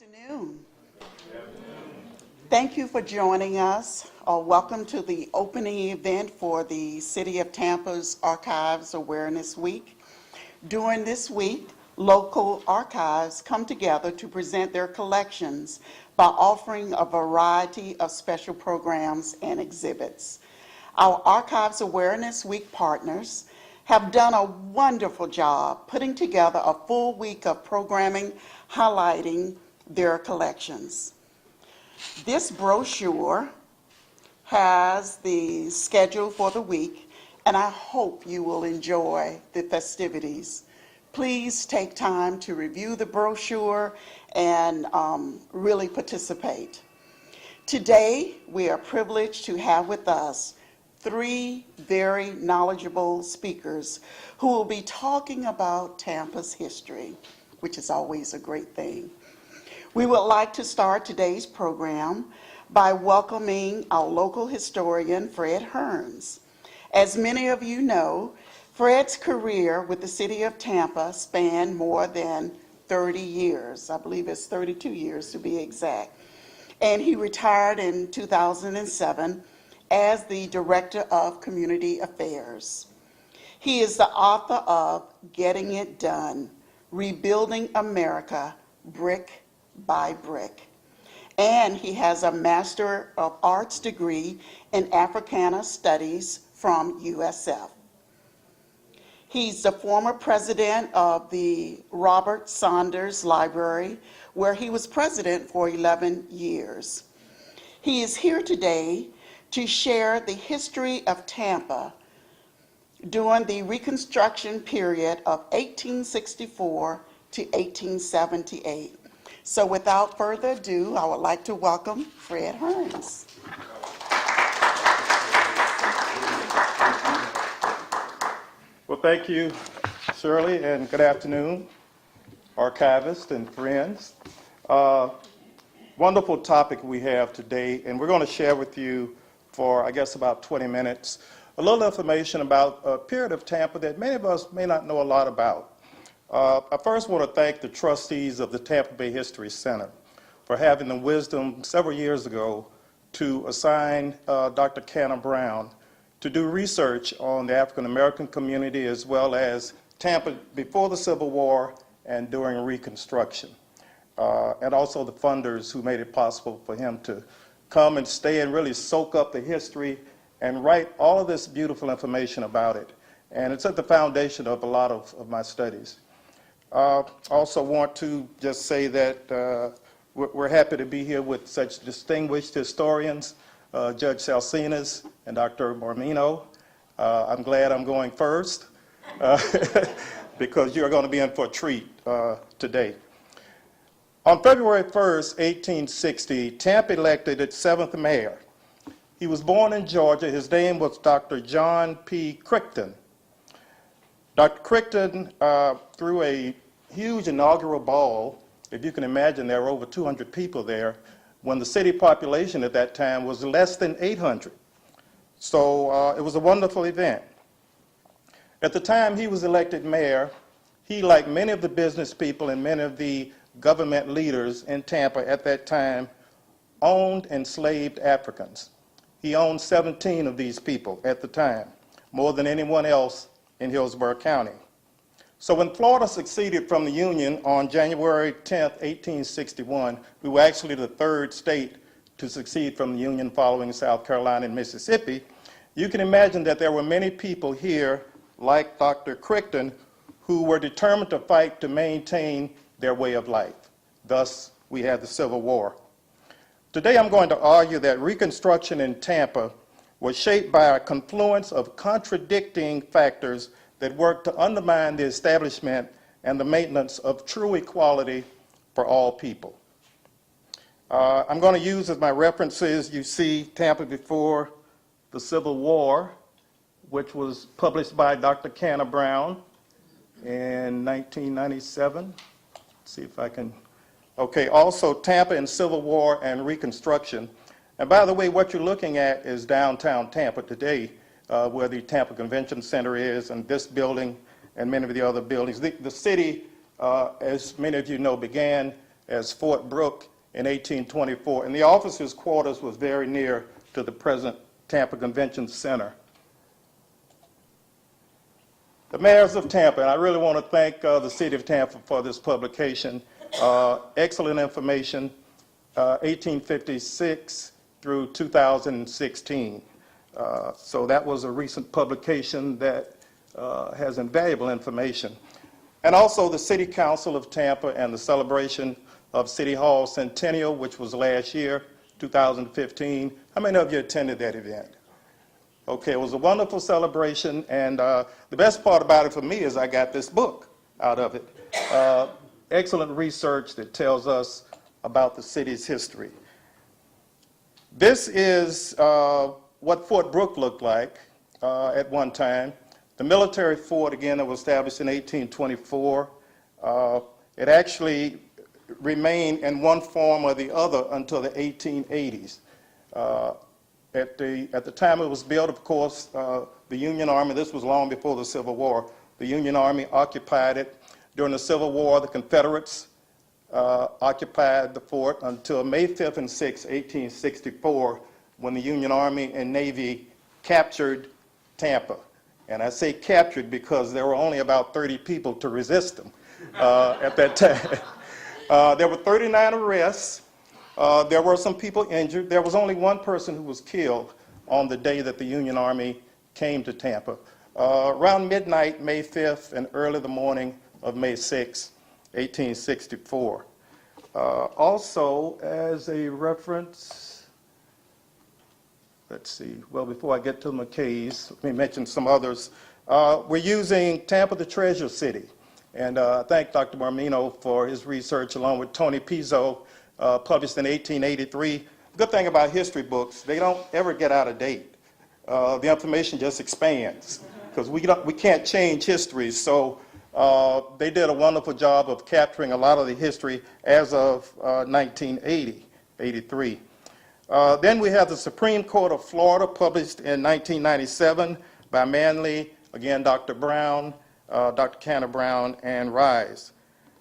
Afternoon. Thank you for joining us. Welcome to the opening event for the City of Tampa's Archives Awareness Week. During this week, local archives come together to present their collections by offering a variety of special programs and exhibits. Our Archives Awareness Week partners have done a wonderful job putting together a full week of programming highlighting their collections. This brochure has the schedule for the week, and I hope you will enjoy the festivities. Please take time to review the brochure and really participate. Today, we are privileged to have with us three very knowledgeable speakers who will be talking about Tampa's history, which is always a great thing. We would like to start today's program by welcoming our local historian, Fred Hearns. As many of you know, Fred's career with the City of Tampa spanned more than 30 years. I believe it's 32 years to be exact. And he retired in 2007 as the Director of Community Affairs. He is the author of Getting It Done, Rebuilding America, Brick by Brick. And he has a Master of Arts degree in Africana Studies from USF. He's the former president of the Robert Saunders Library, where he was president for 11 years. He is here today to share the history of Tampa during the Reconstruction period of 1864 to 1878. So without further ado, I would like to welcome Fred Hearns. Well, thank you, Shirley, and good afternoon, archivists and friends. Wonderful topic we have today, and we're going to share with you for, I guess, about 20 minutes, a little information about a period of Tampa that many of us may not know a lot about. I first want to thank the trustees of the Tampa Bay History Center for having the wisdom several years ago to assign Dr. Canna Brown to do research on the African American community as well as Tampa before the Civil War and during Reconstruction, and also the funders who made it possible for him to come and stay and really soak up the history and write all of this beautiful information about it. And it's at the foundation of a lot of my studies. Also want to just say that we're happy to be here with such distinguished historians, Judge Salsinas and Dr. Mormino. I'm glad I'm going first because you're going to be in for a treat today. On February 1st, 1860, Tampa elected its 7th mayor. He was born in Georgia. His name was Dr. John P. Crichton. Dr. Crichton threw a huge inaugural ball. If you can imagine, there were over 200 people there when the city population at that time was less than 800. So it was a wonderful event. At the time he was elected mayor, he, like many of the business people and many of the government leaders in Tampa at that time, owned enslaved Africans. He owned 17 of these people at the time, more than anyone else in Hillsborough County. So when Florida seceded from the Union on January 10th, 1861, we were actually the third state to secede from the Union following South Carolina and Mississippi. You can imagine that there were many people here, like Dr. Crichton, who were determined to fight to maintain their way of life. Thus, we had the Civil War. Today I'm going to argue that Reconstruction in Tampa was shaped by a confluence of contradicting factors that worked to undermine the establishment and the maintenance of true equality for all people. I'm going to use as my references, you see Tampa before the Civil War, which was published by Dr. Canna Brown in 1997. Let's see if I can, okay, also Tampa in Civil War and Reconstruction. And by the way, what you're looking at is downtown Tampa today, where the Tampa Convention Center is, and this building and many of the other buildings. The city, as many of you know, began as Fort Brooke in 1824. And the officers' quarters was very near to the present Tampa Convention Center. The mayors of Tampa, and I really want to thank the city of Tampa for this publication. Excellent information, 1856 through 2016. So that was a recent publication that has invaluable information. And also the City Council of Tampa and the celebration of City Hall Centennial, which was last year, 2015. How many of you attended that event? Okay, it was a wonderful celebration, and the best part about it for me is I got this book out of it. Excellent research that tells us about the city's history. This is what Fort Brooke looked like at one time. The military fort, again, that was established in 1824. It actually remained in one form or the other until the 1880s. At the time it was built, of course, the Union Army, this was long before the Civil War, the Union Army occupied it. During the Civil War, the Confederates occupied the fort until May 5th and 6th, 1864, when the Union Army and Navy captured Tampa. And I say captured because there were only about 30 people to resist them at that time. There were 39 arrests. There were some people injured. There was only one person who was killed on the day that the Union Army came to Tampa. Around midnight, May 5th, and early the morning of May 6th, 1864. Also, as a reference, let's see, well, before I get to McKay's, let me mention some others. We're using Tampa the Treasure City. And I thank Dr. Marmino for his research, along with Tony Pizzo, published in 1883. The good thing about history books, they don't ever get out of date. The information just expands, because we can't change history. So they did a wonderful job of capturing a lot of the history as of 1980, 83. Then we have the Supreme Court of Florida, published in 1997 by Manley, again, Dr. Brown, Dr. Cantor Brown, and Rise.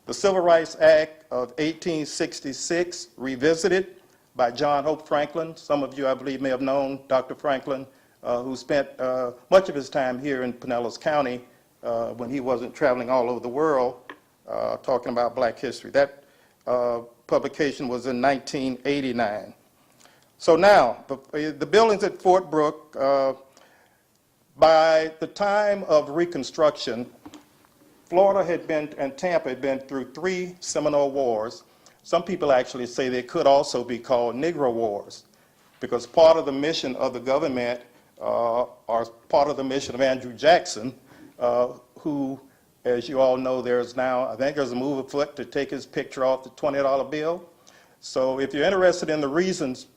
The Civil Rights Act of 1866, revisited by John Hope Franklin. Some of you, I believe, may have known Dr. Franklin, who spent much of his time here in Pinellas County when he wasn't traveling all over the world talking about black history. That publication was in 1989. So now, the buildings at Fort Brooke, by the time of Reconstruction, Florida had been, and Tampa had been through 3 Seminole Wars. Some people actually say they could also be called Negro Wars, because part of the mission of the government, or part of the mission of Andrew Jackson, who, as you all know, there's now, I think there's a move afoot to take his picture off the $20 bill. So if you're interested in the reasons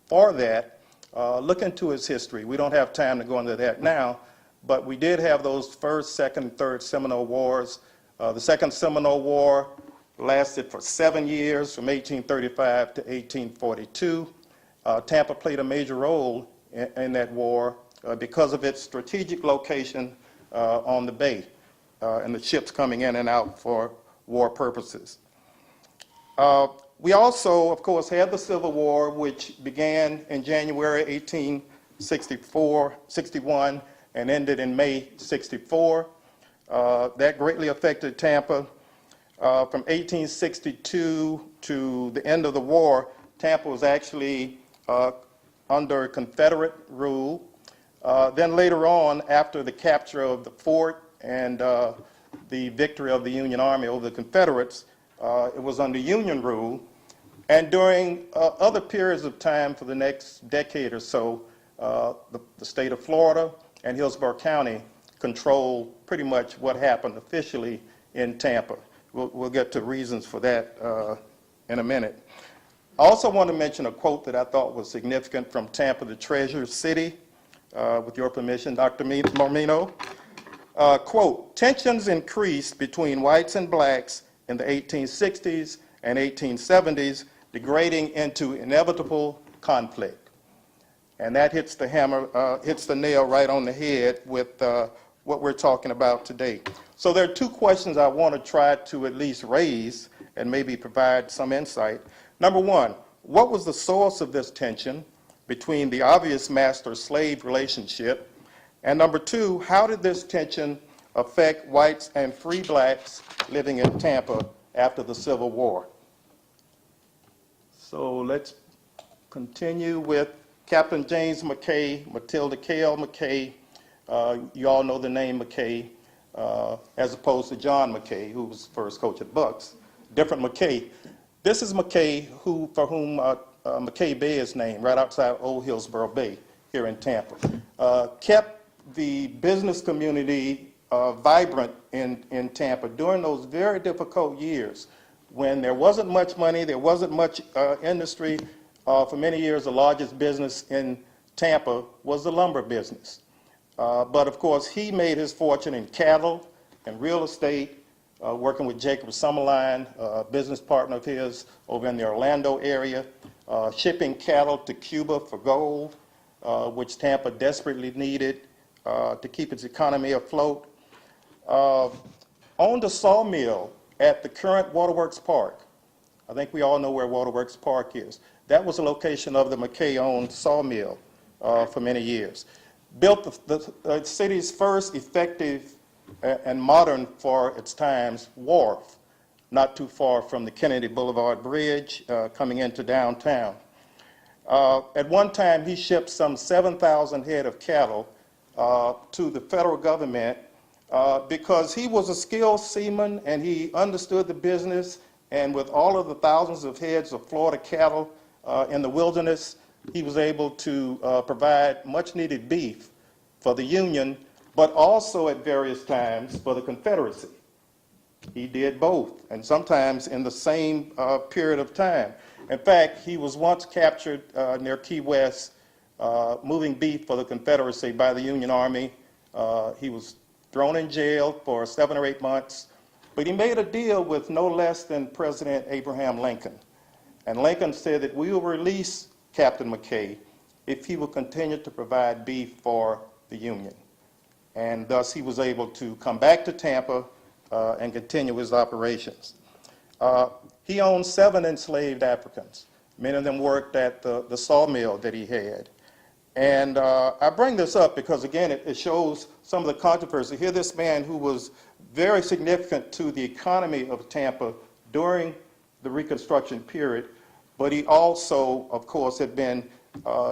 for that, look into his history. We don't have time to go into that now, but we did have those first, second, and third Seminole Wars. The Second Seminole War lasted for 7 years, from 1835 to 1842. Tampa played a major role in that war because of its strategic location on the bay and the ships coming in and out for war purposes. We also, of course, had the Civil War, which began in January 1861 and ended in May 64. That greatly affected Tampa. From 1862 to the end of the war, Tampa was actually under Confederate rule. Then later on, after the capture of the fort and the victory of the Union Army over the Confederates, it was under Union rule. And during other periods of time for the next decade or so, the state of Florida and Hillsborough County controlled pretty much what happened officially in Tampa. We'll get to reasons for that in a minute. I also want to mention a quote that I thought was significant from Tampa, the Treasure City, with your permission, Dr. Marmino. Quote, tensions increased between whites and blacks in the 1860s and 1870s, degrading into inevitable conflict. And that hits the hammer, hits the nail right on the head with what we're talking about today. So there are 2 questions I want to try to at least raise and maybe provide some insight. Number one, what was the source of this tension between the obvious master-slave relationship? And number two, how did this tension affect whites and free blacks living in Tampa after the Civil War? So let's continue with Captain James McKay, Matilda K.L. McKay. You all know the name McKay, as opposed to John McKay, who was first coach at Bucks. Different McKay. This is McKay, for whom McKay Bay is named, right outside Old Hillsborough Bay here in Tampa. Kept the business community vibrant in Tampa during those very difficult years when there wasn't much money, there wasn't much industry. For many years, the largest business in Tampa was the lumber business. But of course, he made his fortune in cattle and real estate, working with Jacob Summerline, a business partner of his over in the Orlando area, shipping cattle to Cuba for gold, which Tampa desperately needed to keep its economy afloat. Owned a sawmill at the current Waterworks Park. I think we all know where Waterworks Park is. That was a location of the McKay-owned sawmill for many years. Built the city's first effective and modern for its times wharf, not too far from the Kennedy Boulevard Bridge coming into downtown. At one time, he shipped some 7,000 head of cattle to the federal government because he was a skilled seaman and he understood the business, and with all of the thousands of heads of Florida cattle in the wilderness, he was able to provide much needed beef for the Union, but also at various times for the Confederacy. He did both, and sometimes in the same period of time. In fact, he was once captured near Key West moving beef for the Confederacy by the Union Army. He was thrown in jail for 7 or 8 months, but he made a deal with no less than President Abraham Lincoln. And Lincoln said that we will release Captain McKay if he will continue to provide beef for the Union. And thus he was able to come back to Tampa and continue his operations. He owned 7 enslaved Africans. Many of them worked at the sawmill that he had. And I bring this up because, again, it shows some of the controversy. Here, this man who was very significant to the economy of Tampa during the Reconstruction period, but he also, of course, had been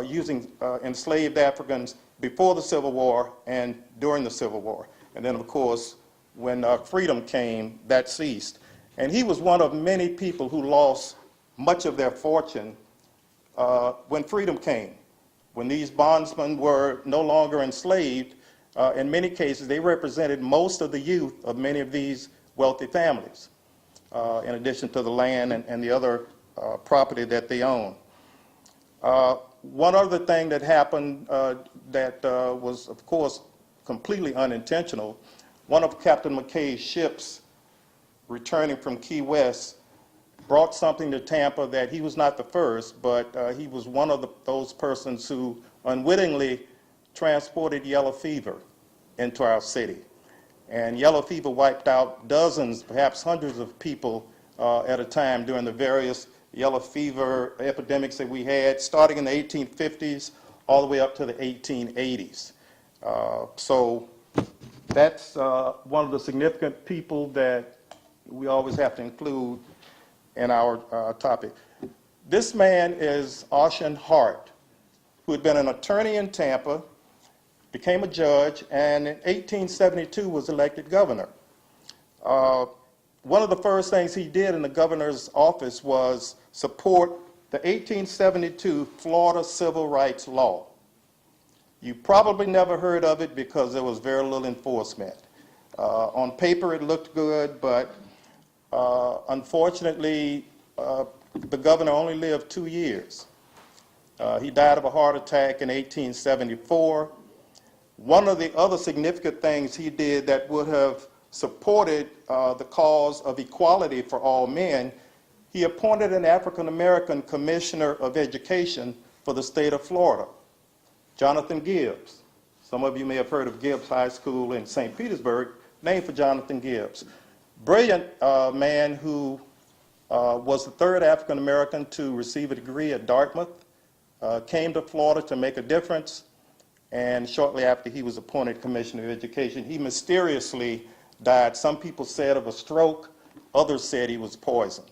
using enslaved Africans before the Civil War and during the Civil War. And then, of course, when freedom came, that ceased. And he was one of many people who lost much of their fortune when freedom came. When these bondsmen were no longer enslaved, in many cases, they represented most of the youth of many of these wealthy families, in addition to the land and the other property that they own. One other thing that happened that was, of course, completely unintentional, one of Captain McKay's ships returning from Key West brought something to Tampa that he was not the first, but he was one of those persons who unwittingly transported yellow fever into our city. And yellow fever wiped out dozens, perhaps hundreds of people at a time during the various yellow fever epidemics that we had, starting in the 1850s all the way up to the 1880s. So that's one of the significant people that we always have to include in our topic. This man is Ocean Hart, who had been an attorney in Tampa, became a judge, and in 1872 was elected governor. One of the first things he did in the governor's office was support the 1872 Florida Civil Rights Law. You probably never heard of it because there was very little enforcement. On paper it looked good, but unfortunately the governor only lived 2 years. He died of a heart attack in 1874. One of the other significant things he did that would have supported the cause of equality for all men, he appointed an African-American commissioner of education for the state of Florida, Jonathan Gibbs. Some of you may have heard of Gibbs High School in St. Petersburg, named for Jonathan Gibbs. Brilliant man who was the third African American to receive a degree at Dartmouth, came to Florida to make a difference, and shortly after he was appointed Commissioner of Education, he mysteriously died. Some people said of a stroke, others said he was poisoned.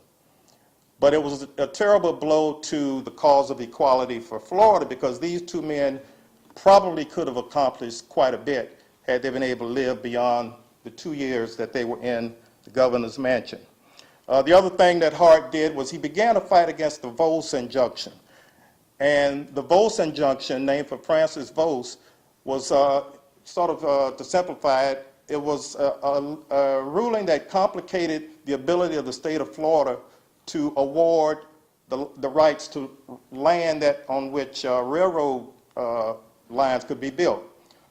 But it was a terrible blow to the cause of equality for Florida, because these two men probably could have accomplished quite a bit had they been able to live beyond the 2 years that they were in the governor's mansion. The other thing that Hart did was he began a fight against the Vose injunction. And the Vose injunction, named for Francis Vose, was to simplify it, it was a ruling that complicated the ability of the state of Florida to award the rights to land on which railroad lines could be built.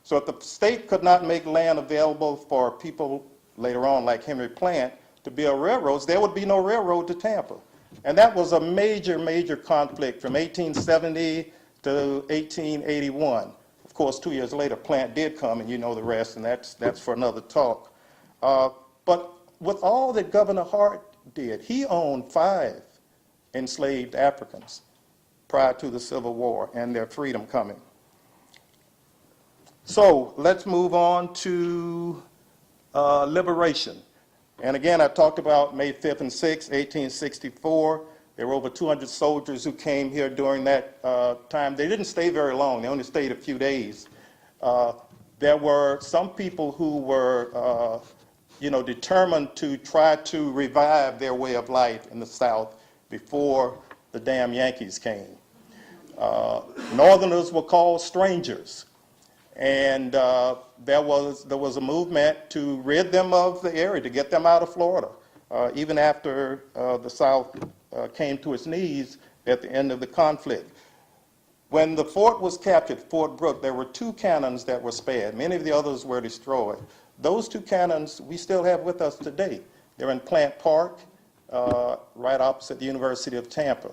So if the state could not make land available for people later on, like Henry Plant, to build railroads, there would be no railroad to Tampa. And that was a major, major conflict from 1870 to 1881. Of course, 2 years later, Plant did come, and you know the rest, and that's for another talk. But with all that Governor Hart did, he owned 5 enslaved Africans prior to the Civil War and their freedom coming. So let's move on to liberation. And again, I talked about May 5th and 6th, 1864. There were over 200 soldiers who came here during that time. They didn't stay very long. They only stayed a few days. There were some people who were, determined to try to revive their way of life in the South before the damn Yankees came. Northerners were called strangers. And there was a movement to rid them of the area, to get them out of Florida, even after the South came to its knees at the end of the conflict. When the fort was captured, Fort Brooke, there were 2 cannons that were spared. Many of the others were destroyed. Those 2 cannons we still have with us today. They're in Plant Park, right opposite the University of Tampa.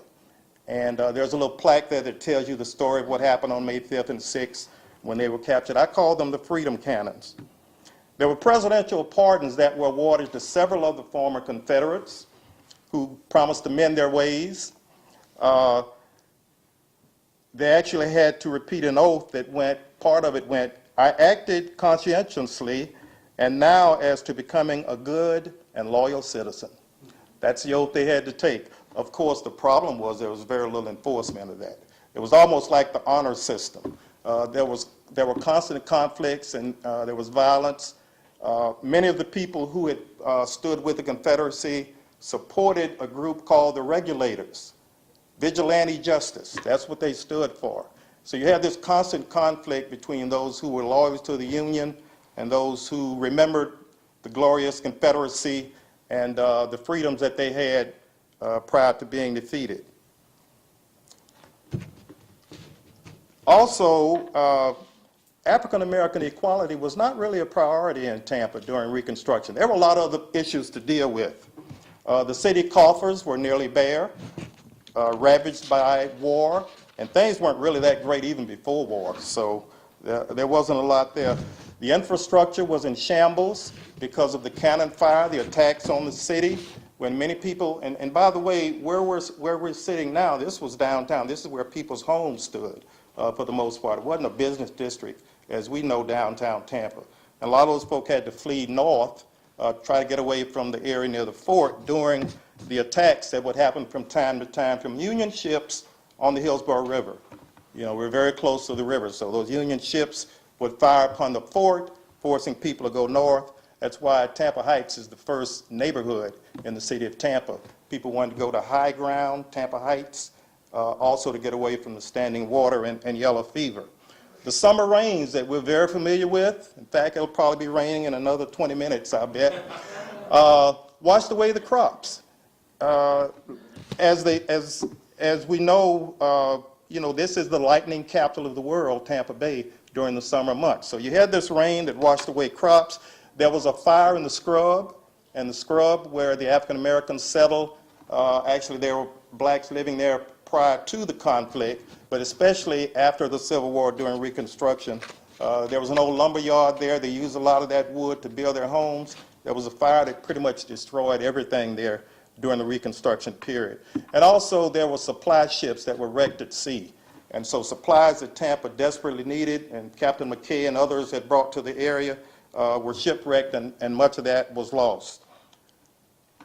And there's a little plaque there that tells you the story of what happened on May 5th and 6th. When they were captured. I call them the Freedom Cannons. There were presidential pardons that were awarded to several of the former Confederates who promised to mend their ways. They actually had to repeat an oath that part of it went, I acted conscientiously and now as to becoming a good and loyal citizen. That's the oath they had to take. Of course, the problem was there was very little enforcement of that. It was almost like the honor system. There were constant conflicts and there was violence. Many of the people who had stood with the Confederacy supported a group called the Regulators, vigilante justice. That's what they stood for. So you had this constant conflict between those who were loyal to the Union and those who remembered the glorious Confederacy and the freedoms that they had prior to being defeated. Also, African American equality was not really a priority in Tampa during Reconstruction. There were a lot of other issues to deal with. The city coffers were nearly bare, ravaged by war, and things weren't really that great even before war, so there wasn't a lot there. The infrastructure was in shambles because of the cannon fire, the attacks on the city, when many people, and by the way, where we're sitting now, this was downtown. This is where people's homes stood. For the most part. It wasn't a business district, as we know downtown Tampa. And a lot of those folk had to flee north, try to get away from the area near the fort during the attacks that would happen from time to time from Union ships on the Hillsborough River. We're very close to the river, so those Union ships would fire upon the fort, forcing people to go north. That's why Tampa Heights is the first neighborhood in the city of Tampa. People wanted to go to high ground, Tampa Heights, also to get away from the standing water and yellow fever. The summer rains that we're very familiar with, in fact, it'll probably be raining in another 20 minutes, I bet, washed away the crops. As we know, this is the lightning capital of the world, Tampa Bay, during the summer months. So you had this rain that washed away crops. There was a fire in the scrub, and the scrub where the African Americans settled. Actually, there were blacks living there prior to the conflict, but especially after the Civil War during Reconstruction. There was an old lumber yard there. They used a lot of that wood to build their homes. There was a fire that pretty much destroyed everything there during the Reconstruction period. And also there were supply ships that were wrecked at sea. And so supplies that Tampa desperately needed and Captain McKay and others had brought to the area were shipwrecked, and much of that was lost.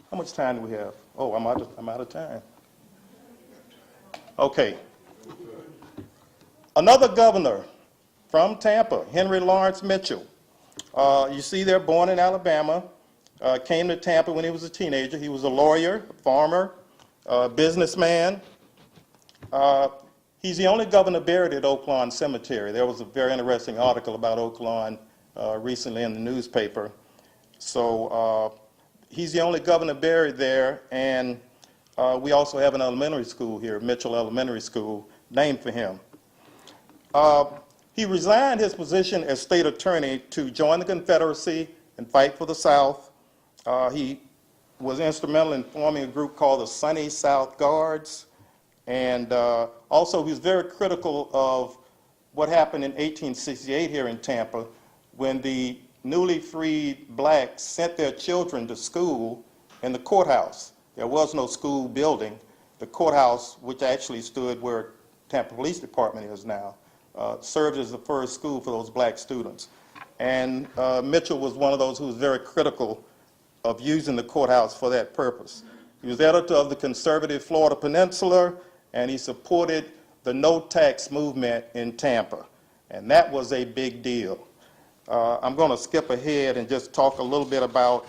How much time do we have? Oh, I'm out of time. Okay. Another governor from Tampa, Henry Lawrence Mitchell. You see there, born in Alabama, came to Tampa when he was a teenager. He was a lawyer, a farmer, businessman. He's the only governor buried at Oak Lawn Cemetery. There was a very interesting article about Oak Lawn recently in the newspaper. So he's the only governor buried there, and we also have an elementary school here, Mitchell Elementary School, named for him. He resigned his position as state attorney to join the Confederacy and fight for the South. He was instrumental in forming a group called the Sunny South Guards, and also he was very critical of what happened in 1868 here in Tampa when the newly freed blacks sent their children to school in the courthouse. There was no school building. The courthouse, which actually stood where Tampa Police Department is now, served as the first school for those black students. And Mitchell was one of those who was very critical of using the courthouse for that purpose. He was editor of the conservative Florida Peninsula, and he supported the no-tax movement in Tampa. And that was a big deal. I'm going to skip ahead and just talk a little bit about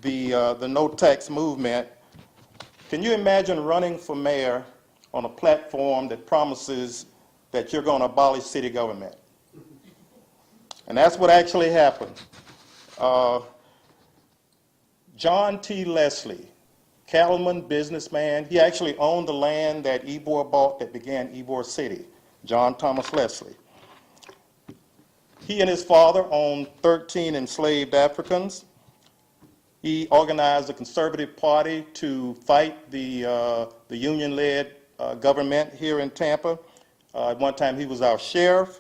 the no-tax movement. Can you imagine running for mayor on a platform that promises that you're going to abolish city government? And that's what actually happened. John T. Leslie, cattleman, businessman, he actually owned the land that Ybor bought that began Ybor City, John Thomas Leslie. He and his father owned 13 enslaved Africans. He organized the Conservative Party to fight the Union-led government here in Tampa. At one time he was our sheriff.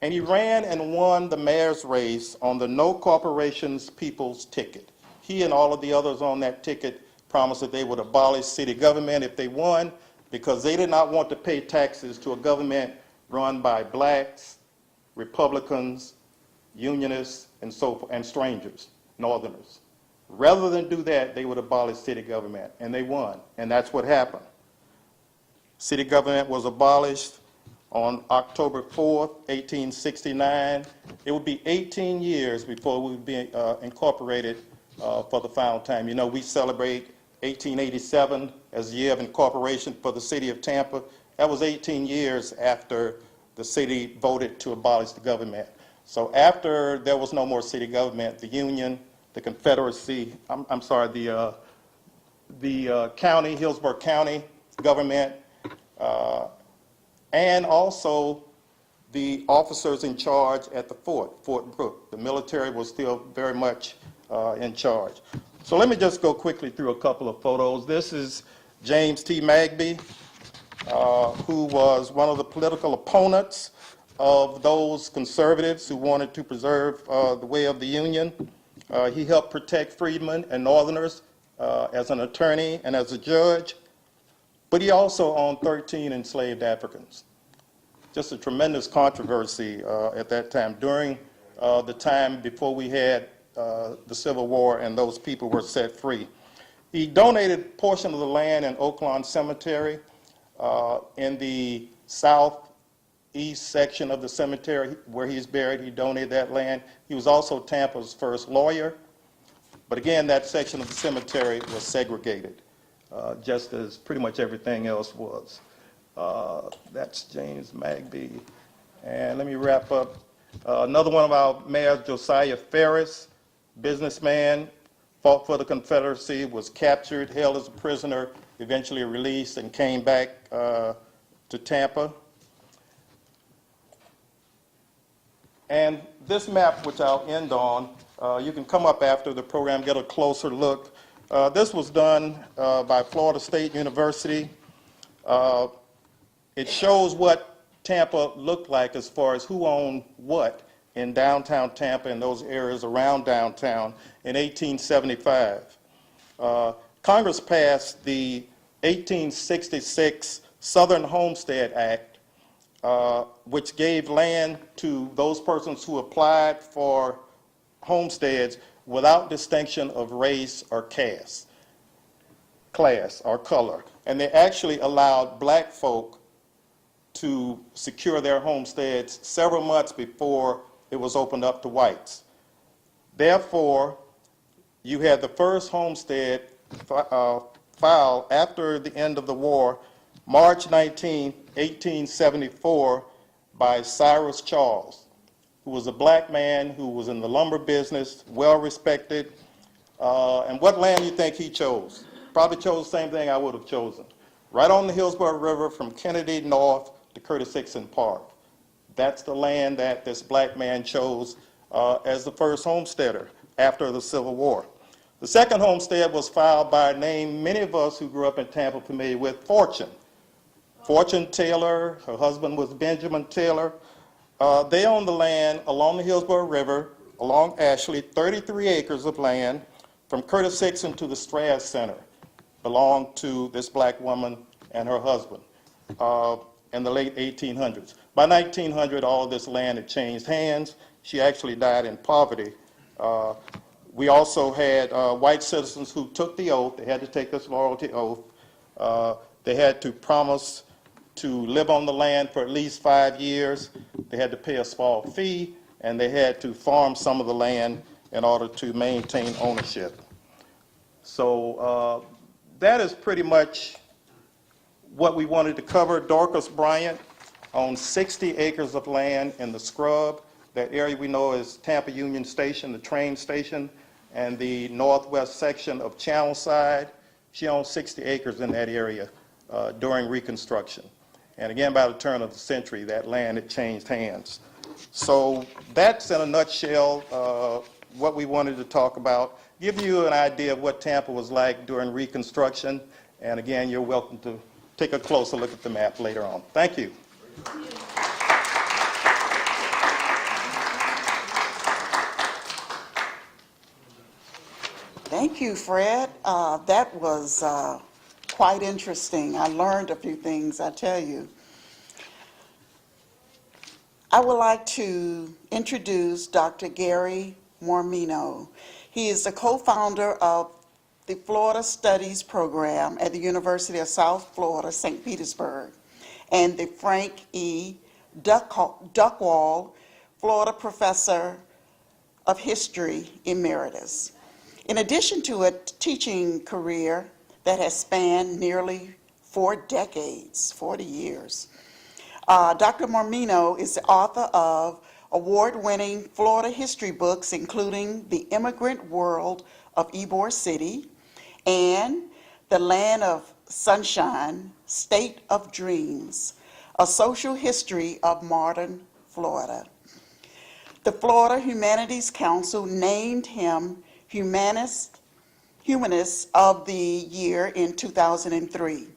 And he ran and won the mayor's race on the No Corporations People's ticket. He and all of the others on that ticket promised that they would abolish city government if they won, because they did not want to pay taxes to a government run by blacks, Republicans, Unionists, and so forth, and strangers, Northerners. Rather than do that, they would abolish city government, and they won, and that's what happened. City government was abolished on October 4th, 1869. It would be 18 years before we would be incorporated for the final time. You know, we celebrate 1887 as the year of incorporation for the city of Tampa. That was 18 years after the city voted to abolish the government. So after there was no more city government, the Union, the Confederacy, the county, Hillsborough County government, and also the officers in charge at the Fort Brooke. The military was still very much in charge. So let me just go quickly through a couple of photos. This is James T. Magby, who was one of the political opponents of those conservatives who wanted to preserve the way of the Union. He helped protect freedmen and Northerners as an attorney and as a judge, but he also owned 13 enslaved Africans. Just a tremendous controversy at that time, during the time before we had the Civil War and those people were set free. He donated a portion of the land in Oak Lawn Cemetery in the southeast section of the cemetery where he's buried. He donated that land. He was also Tampa's first lawyer. But again, that section of the cemetery was segregated, just as pretty much everything else was. That's James Magby. And let me wrap up. Another one of our mayors, Josiah Ferris, businessman, fought for the Confederacy, was captured, held as a prisoner, eventually released, and came back to Tampa. And this map, which I'll end on, you can come up after the program, get a closer look. This was done by Florida State University. It shows what Tampa looked like as far as who owned what in downtown Tampa and those areas around downtown in 1875. Congress passed the 1866 Southern Homestead Act, which gave land to those persons who applied for homesteads without distinction of race or caste, class or color. And they actually allowed black folk to secure their homesteads several months before it was opened up to whites. Therefore, you had the first homestead filed after the end of the war, March 19, 1874, by Cyrus Charles, who was a black man who was in the lumber business, well respected. And what land do you think he chose? Probably chose the same thing I would have chosen. Right on the Hillsborough River from Kennedy north to Curtis Hickson Park. That's the land that this black man chose as the first homesteader after the Civil War. The second homestead was filed by a name many of us who grew up in Tampa familiar with, Fortune. Fortune Taylor, her husband was Benjamin Taylor. They owned the land along the Hillsborough River, along Ashley, 33 acres of land from Curtis Hickson to the Strass Center belonged to this black woman and her husband in the late 1800s. By 1900, all of this land had changed hands. She actually died in poverty. We also had white citizens who took the oath. They had to take this loyalty oath. They had to promise to live on the land for at least 5 years. They had to pay a small fee, and they had to farm some of the land in order to maintain ownership. So that is pretty much what we wanted to cover. Dorcas Bryant owns 60 acres of land in the Scrub. That area we know is Tampa Union Station, the train station, and the northwest section of Channelside. She owns 60 acres in that area during Reconstruction. And again, by the turn of the century, that land had changed hands. So that's in a nutshell what we wanted to talk about, give you an idea of what Tampa was like during Reconstruction. And again, you're welcome to take a closer look at the map later on. Thank you. Thank you, Fred. That was quite interesting. I learned a few things, I tell you. I would like to introduce Dr. Gary Mormino. He is the co-founder of the Florida Studies Program at the University of South Florida, St. Petersburg, and the Frank E. Duckwall Florida Professor of History Emeritus. In addition to a teaching career that has spanned nearly 4 decades, 40 years, Dr. Mormino is the author of award-winning Florida history books, including The Immigrant World of Ybor City and The Land of Sunshine, State of Dreams, A Social History of Modern Florida. The Florida Humanities Council named him Humanist of the Year in 2003.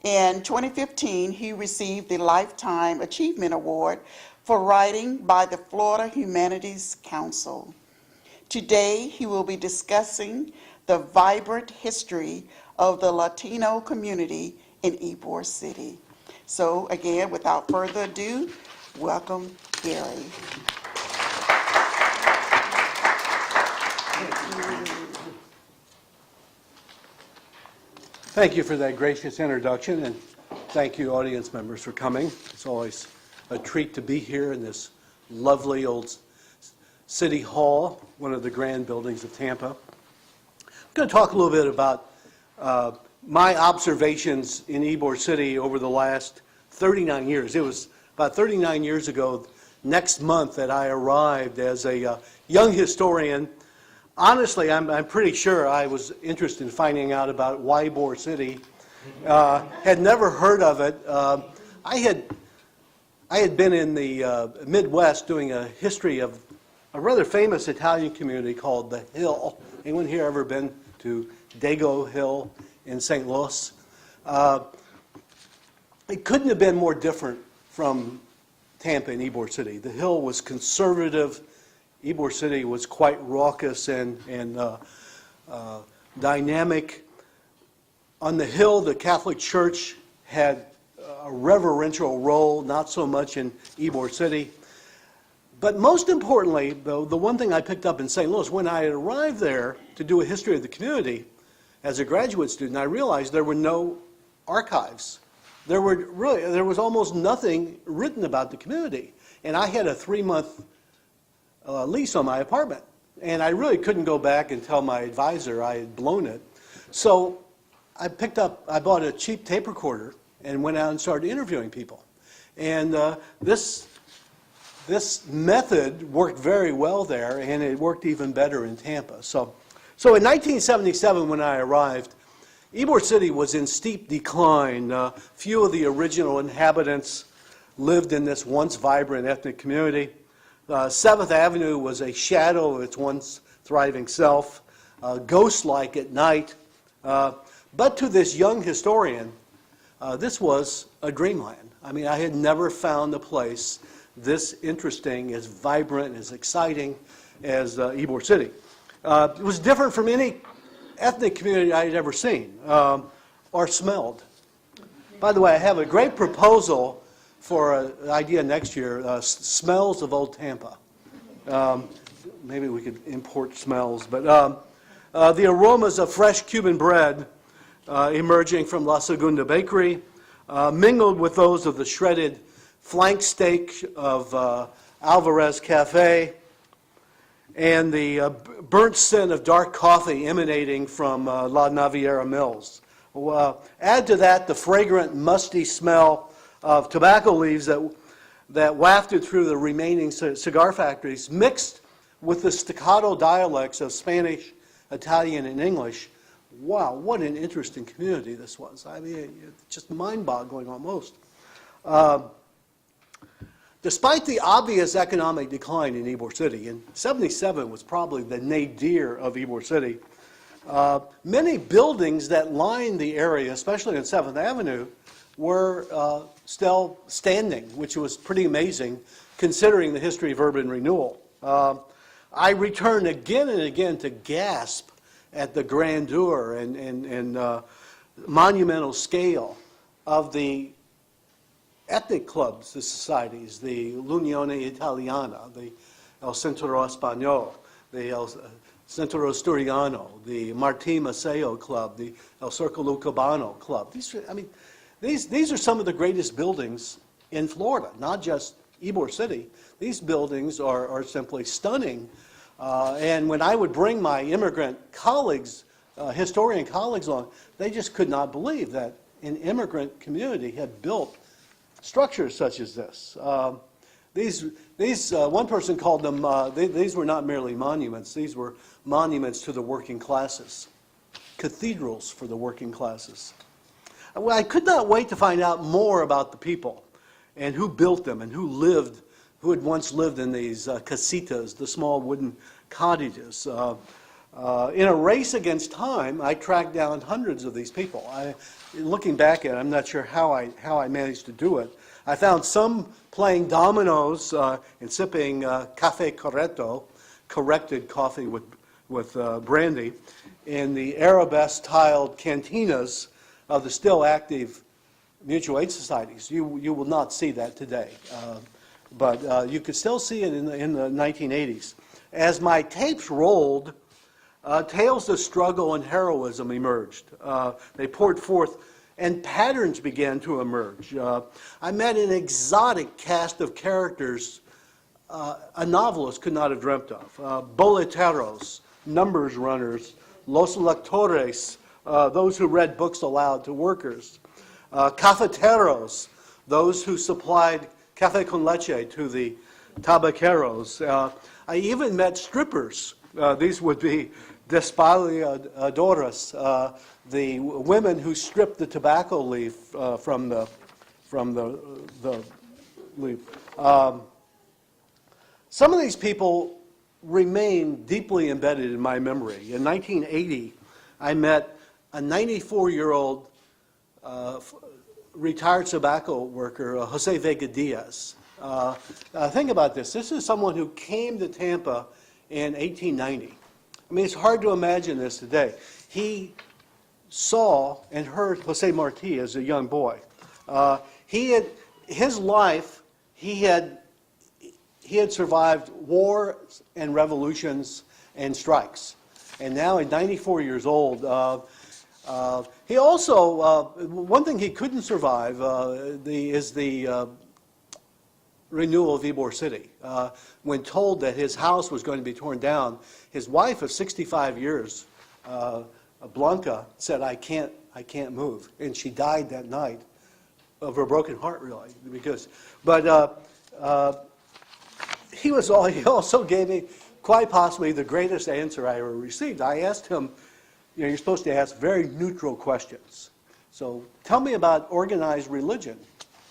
In 2015, he received the Lifetime Achievement Award for writing by the Florida Humanities Council. Today, he will be discussing the vibrant history of the Latino community in Ybor City. So again, without further ado, welcome, Gary. Thank you for that gracious introduction, and thank you, audience members, for coming. It's always a treat to be here in this lovely old City Hall, one of the grand buildings of Tampa. I'm going to talk a little bit about my observations in Ybor City over the last 39 years. It was about 39 years ago, next month, that I arrived as a young historian. Honestly, I'm pretty sure I was interested in finding out about Ybor City. Had never heard of it. I had been in the Midwest doing a history of a rather famous Italian community called the Hill. Anyone here ever been to Dago Hill in St. Louis? It couldn't have been more different from Tampa and Ybor City. The Hill was conservative. Ybor City was quite raucous and dynamic. On the Hill, the Catholic Church had a reverential role, not so much in Ybor City. But most importantly, though, the one thing I picked up in St. Louis, when I had arrived there to do a history of the community as a graduate student, I realized there were no archives. There was almost nothing written about the community. And I had a 3-month lease on my apartment. And I really couldn't go back and tell my advisor I had blown it. So I bought a cheap tape recorder and went out and started interviewing people. And this method worked very well there, and it worked even better in Tampa. So in 1977, when I arrived, Ybor City was in steep decline. Few of the original inhabitants lived in this once vibrant ethnic community. 7th Avenue was a shadow of its once thriving self, ghost-like at night. But to this young historian, this was a dreamland. I mean, I had never found a place this interesting, as vibrant, as exciting as Ybor City. It was different from any ethnic community I had ever seen or smelled. By the way, I have a great proposal for an idea next year, smells of old Tampa. Maybe we could import smells, but the aromas of fresh Cuban bread emerging from La Segunda Bakery, mingled with those of the shredded flank steak of Alvarez Cafe, and the burnt scent of dark coffee emanating from La Naviera Mills. Add to that the fragrant, musty smell of tobacco leaves that wafted through the remaining cigar factories, mixed with the staccato dialects of Spanish, Italian, and English. Wow, what an interesting community this was. I mean, just mind-boggling almost. Despite the obvious economic decline in Ybor City, and 77 was probably the nadir of Ybor City, many buildings that lined the area, especially on 7th Avenue, were still standing, which was pretty amazing considering the history of urban renewal. I returned again and again to gasp at the grandeur and monumental scale of the ethnic clubs, the societies, the l'Unione Italiana, the El Centro Español, the El Centro Asturiano, the Martín Maceo Club, the El Circolo Cubano Club. These are some of the greatest buildings in Florida, not just Ybor City. These buildings are simply stunning. And when I would bring my immigrant colleagues, historian colleagues along, they just could not believe that an immigrant community had built structures such as this. One person called them, these were not merely monuments, these were monuments to the working classes, cathedrals for the working classes. Well, I could not wait to find out more about the people and who built them and who had once lived in these casitas, the small wooden cottages. In a race against time, I tracked down hundreds of these people. Looking back at it, I'm not sure how I managed to do it. I found some playing dominoes and sipping café corretto, corrected coffee with brandy, in the arabesque-tiled cantinas of the still active mutual aid societies. You will not see that today, but you could still see it in the 1980s. As my tapes rolled, tales of struggle and heroism emerged. They poured forth, and patterns began to emerge. I met an exotic cast of characters a novelist could not have dreamt of. Boleteros, numbers runners, los lectores, those who read books aloud to workers. Cafeteros, those who supplied café con leche to the tabaqueros. I even met strippers. These would be despaliadoras, the women who stripped the tobacco leaf from the leaf. Some of these people remain deeply embedded in my memory. In 1980, I met a 94-year-old retired tobacco worker, Jose Vega Diaz. Think about this. This is someone who came to Tampa in 1890. I mean, it's hard to imagine this today. He saw and heard Jose Marti as a young boy. His life, he had survived wars and revolutions and strikes. And now at 94 years old, he also, one thing he couldn't survive is the renewal of Ybor City. When told that his house was going to be torn down, his wife of 65 years, Blanca, said, I can't move. And she died that night of a broken heart, really. He also gave me quite possibly the greatest answer I ever received. I asked him, you're supposed to ask very neutral questions. So tell me about organized religion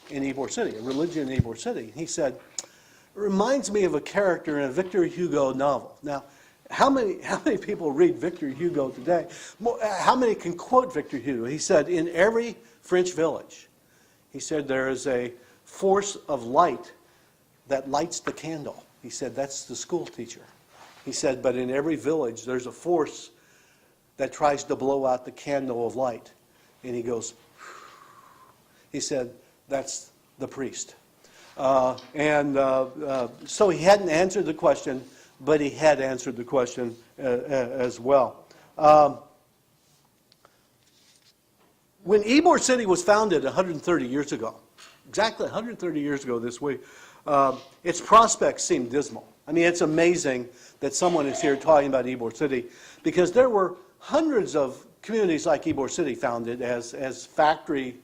in Ybor City, a religion in Ybor City. He said, it reminds me of a character in a Victor Hugo novel. Now, how many people read Victor Hugo today? How many can quote Victor Hugo? He said, in every French village, he said, there is a force of light that lights the candle. He said, that's the school teacher. He said, but in every village, there's a force that tries to blow out the candle of light. And he goes, he said, that's the priest. So he hadn't answered the question, but he had answered the question as well. When Ybor City was founded 130 years ago, exactly 130 years ago this week, its prospects seemed dismal. I mean, it's amazing that someone is here talking about Ybor City, because there were hundreds of communities like Ybor City founded as factory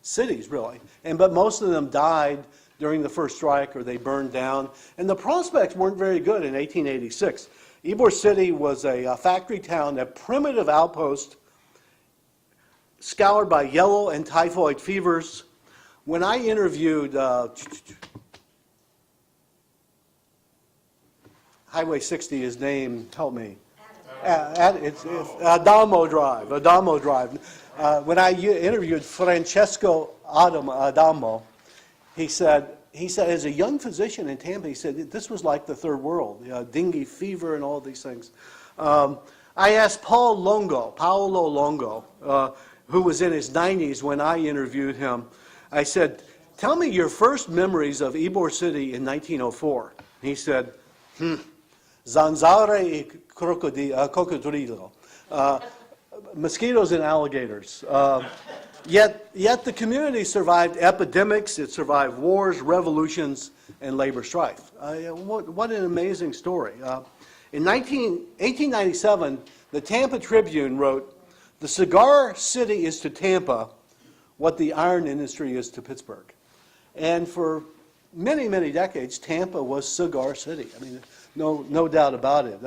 cities, really. But most of them died during the first strike, or they burned down. And the prospects weren't very good in 1886. Ybor City was a factory town, a primitive outpost, scoured by yellow and typhoid fevers. When I interviewed Highway 60 is named, help me. It's Adamo Drive. When I interviewed Francesco Adamo, he said, as a young physician in Tampa, he said, this was like the third world, dengue fever and all these things. I asked Paolo Longo, who was in his 90s when I interviewed him, I said, tell me your first memories of Ybor City in 1904. He said, Zanzare y cocodrilo. Mosquitoes and alligators. Yet the community survived epidemics, it survived wars, revolutions, and labor strife. What an amazing story. In 1897, the Tampa Tribune wrote, the cigar city is to Tampa what the iron industry is to Pittsburgh. And for many, many decades, Tampa was cigar city. I mean, no doubt about it.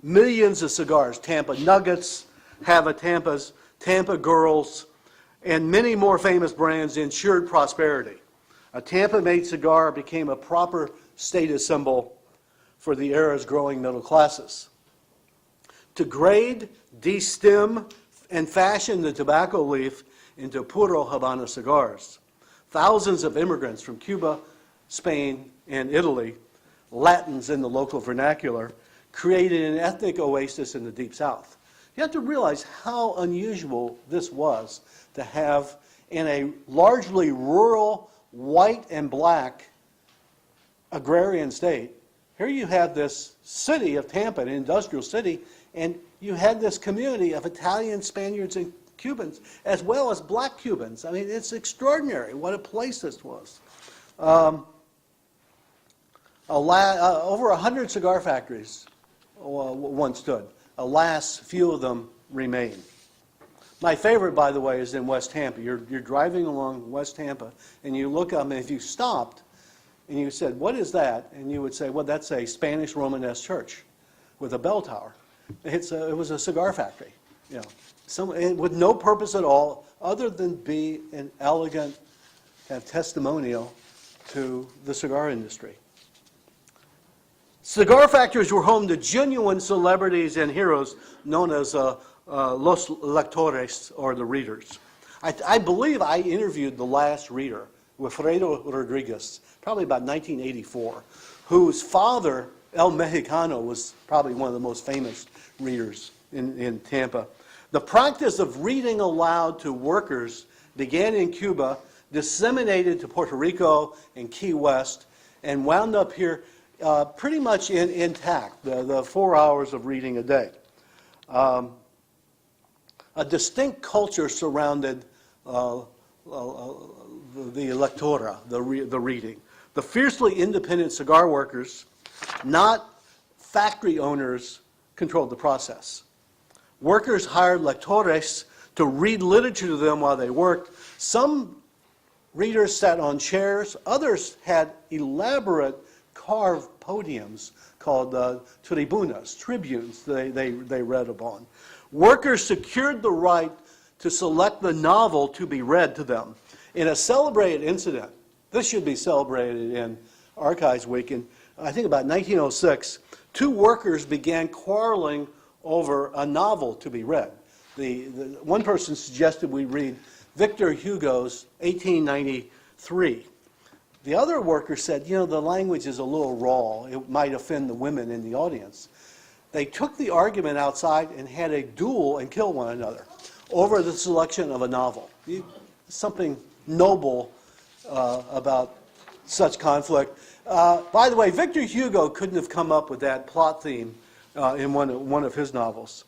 Millions of cigars, Tampa Nuggets, Hava Tampas, Tampa Girls, and many more famous brands ensured prosperity. A Tampa-made cigar became a proper status symbol for the era's growing middle classes. To grade, destem, and fashion the tobacco leaf into puro Habana cigars, thousands of immigrants from Cuba, Spain, and Italy, Latins in the local vernacular, created an ethnic oasis in the Deep South. You have to realize how unusual this was to have in a largely rural, white and black agrarian state. Here you have this city of Tampa, an industrial city, and you had this community of Italians, Spaniards, and Cubans, as well as black Cubans. I mean, it's extraordinary what a place this was. Over 100 cigar factories once stood. Alas, few of them remain. My favorite, by the way, is in West Tampa. You're driving along West Tampa, and you look up, and if you stopped, and you said, what is that? And you would say, well, that's a Spanish Romanesque church with a bell tower. It was a cigar factory, with no purpose at all other than be an elegant testimonial to the cigar industry. Cigar factories were home to genuine celebrities and heroes known as los lectores, or the readers. I believe I interviewed the last reader Wilfredo Rodriguez, probably about 1984, whose father, El Mexicano, was probably one of the most famous readers in Tampa. The practice of reading aloud to workers began in Cuba, disseminated to Puerto Rico and Key West, and wound up here pretty much intact, the 4 hours of reading a day. A distinct culture surrounded the lectora, the reading. The fiercely independent cigar workers, not factory owners, controlled the process. Workers hired lectores to read literature to them while they worked. Some readers sat on chairs. Others had elaborate carved podiums called tribunas, tribunes they read upon. Workers secured the right to select the novel to be read to them. In a celebrated incident, this should be celebrated in Archives Week, in I think about 1906, two workers began quarreling over a novel to be read. The one person suggested we read Victor Hugo's 1893. The other worker said, you know, the language is a little raw. It might offend the women in the audience. They took the argument outside and had a duel and killed one another over the selection of a novel. Something noble about such conflict. By the way, Victor Hugo couldn't have come up with that plot theme in one of his novels.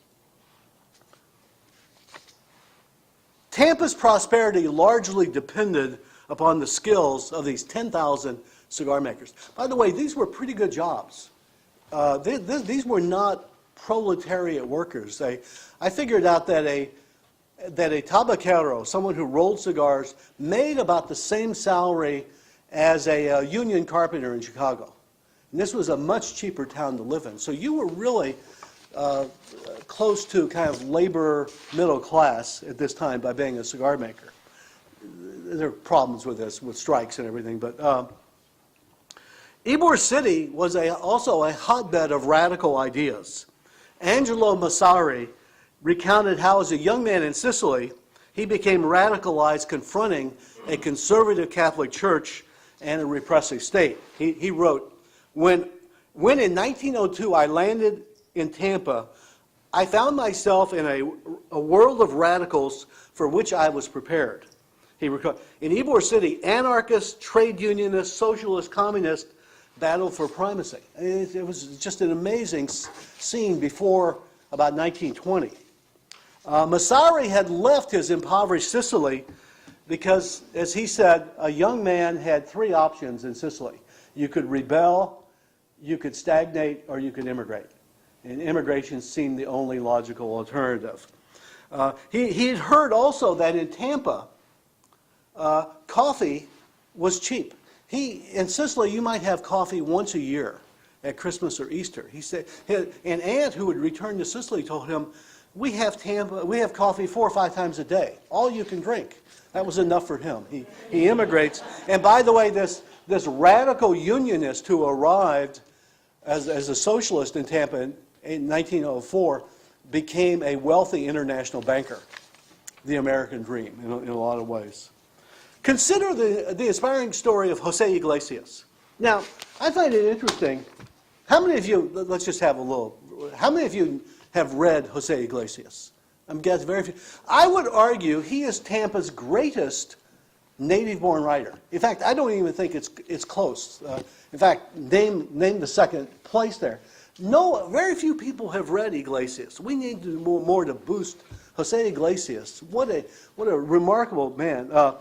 Tampa's prosperity largely depended upon the skills of these 10,000 cigar makers. By the way, these were pretty good jobs. These were not proletariat workers. I figured out that a tabaquero, someone who rolled cigars, made about the same salary as a union carpenter in Chicago. And this was a much cheaper town to live in. So you were really close to kind of labor middle class at this time by being a cigar maker. There are problems with this, with strikes and everything, but Ybor City was also a hotbed of radical ideas. Angelo Massari recounted how, as a young man in Sicily, he became radicalized confronting a conservative Catholic Church and a repressive state. He wrote, when in 1902 I landed in Tampa, I found myself in a world of radicals for which I was prepared. In Ybor City, anarchists, trade unionists, socialists, communists battled for primacy. It was just an amazing scene before about 1920. Massari had left his impoverished Sicily because, as he said, a young man had three options in Sicily. You could rebel, you could stagnate, or you could immigrate. And immigration seemed the only logical alternative. He had heard also that in Tampa, coffee was cheap. In Sicily, you might have coffee once a year at Christmas or Easter. He said, an aunt who had returned to Sicily told him, we have coffee 4 or 5 times a day, all you can drink. That was enough for him. He immigrates. And by the way, this radical unionist who arrived as a socialist in Tampa in 1904 became a wealthy international banker, the American dream in a lot of ways. Consider the inspiring story of Jose Iglesias. Now, I find it interesting. How many of you, let's just have a little, how many of you have read Jose Iglesias? I'm guessing very few. I would argue he is Tampa's greatest native-born writer. In fact, I don't even think it's close. In fact, name the second place there. No, very few people have read Iglesias. We need to do more to boost Jose Iglesias. What a remarkable man. A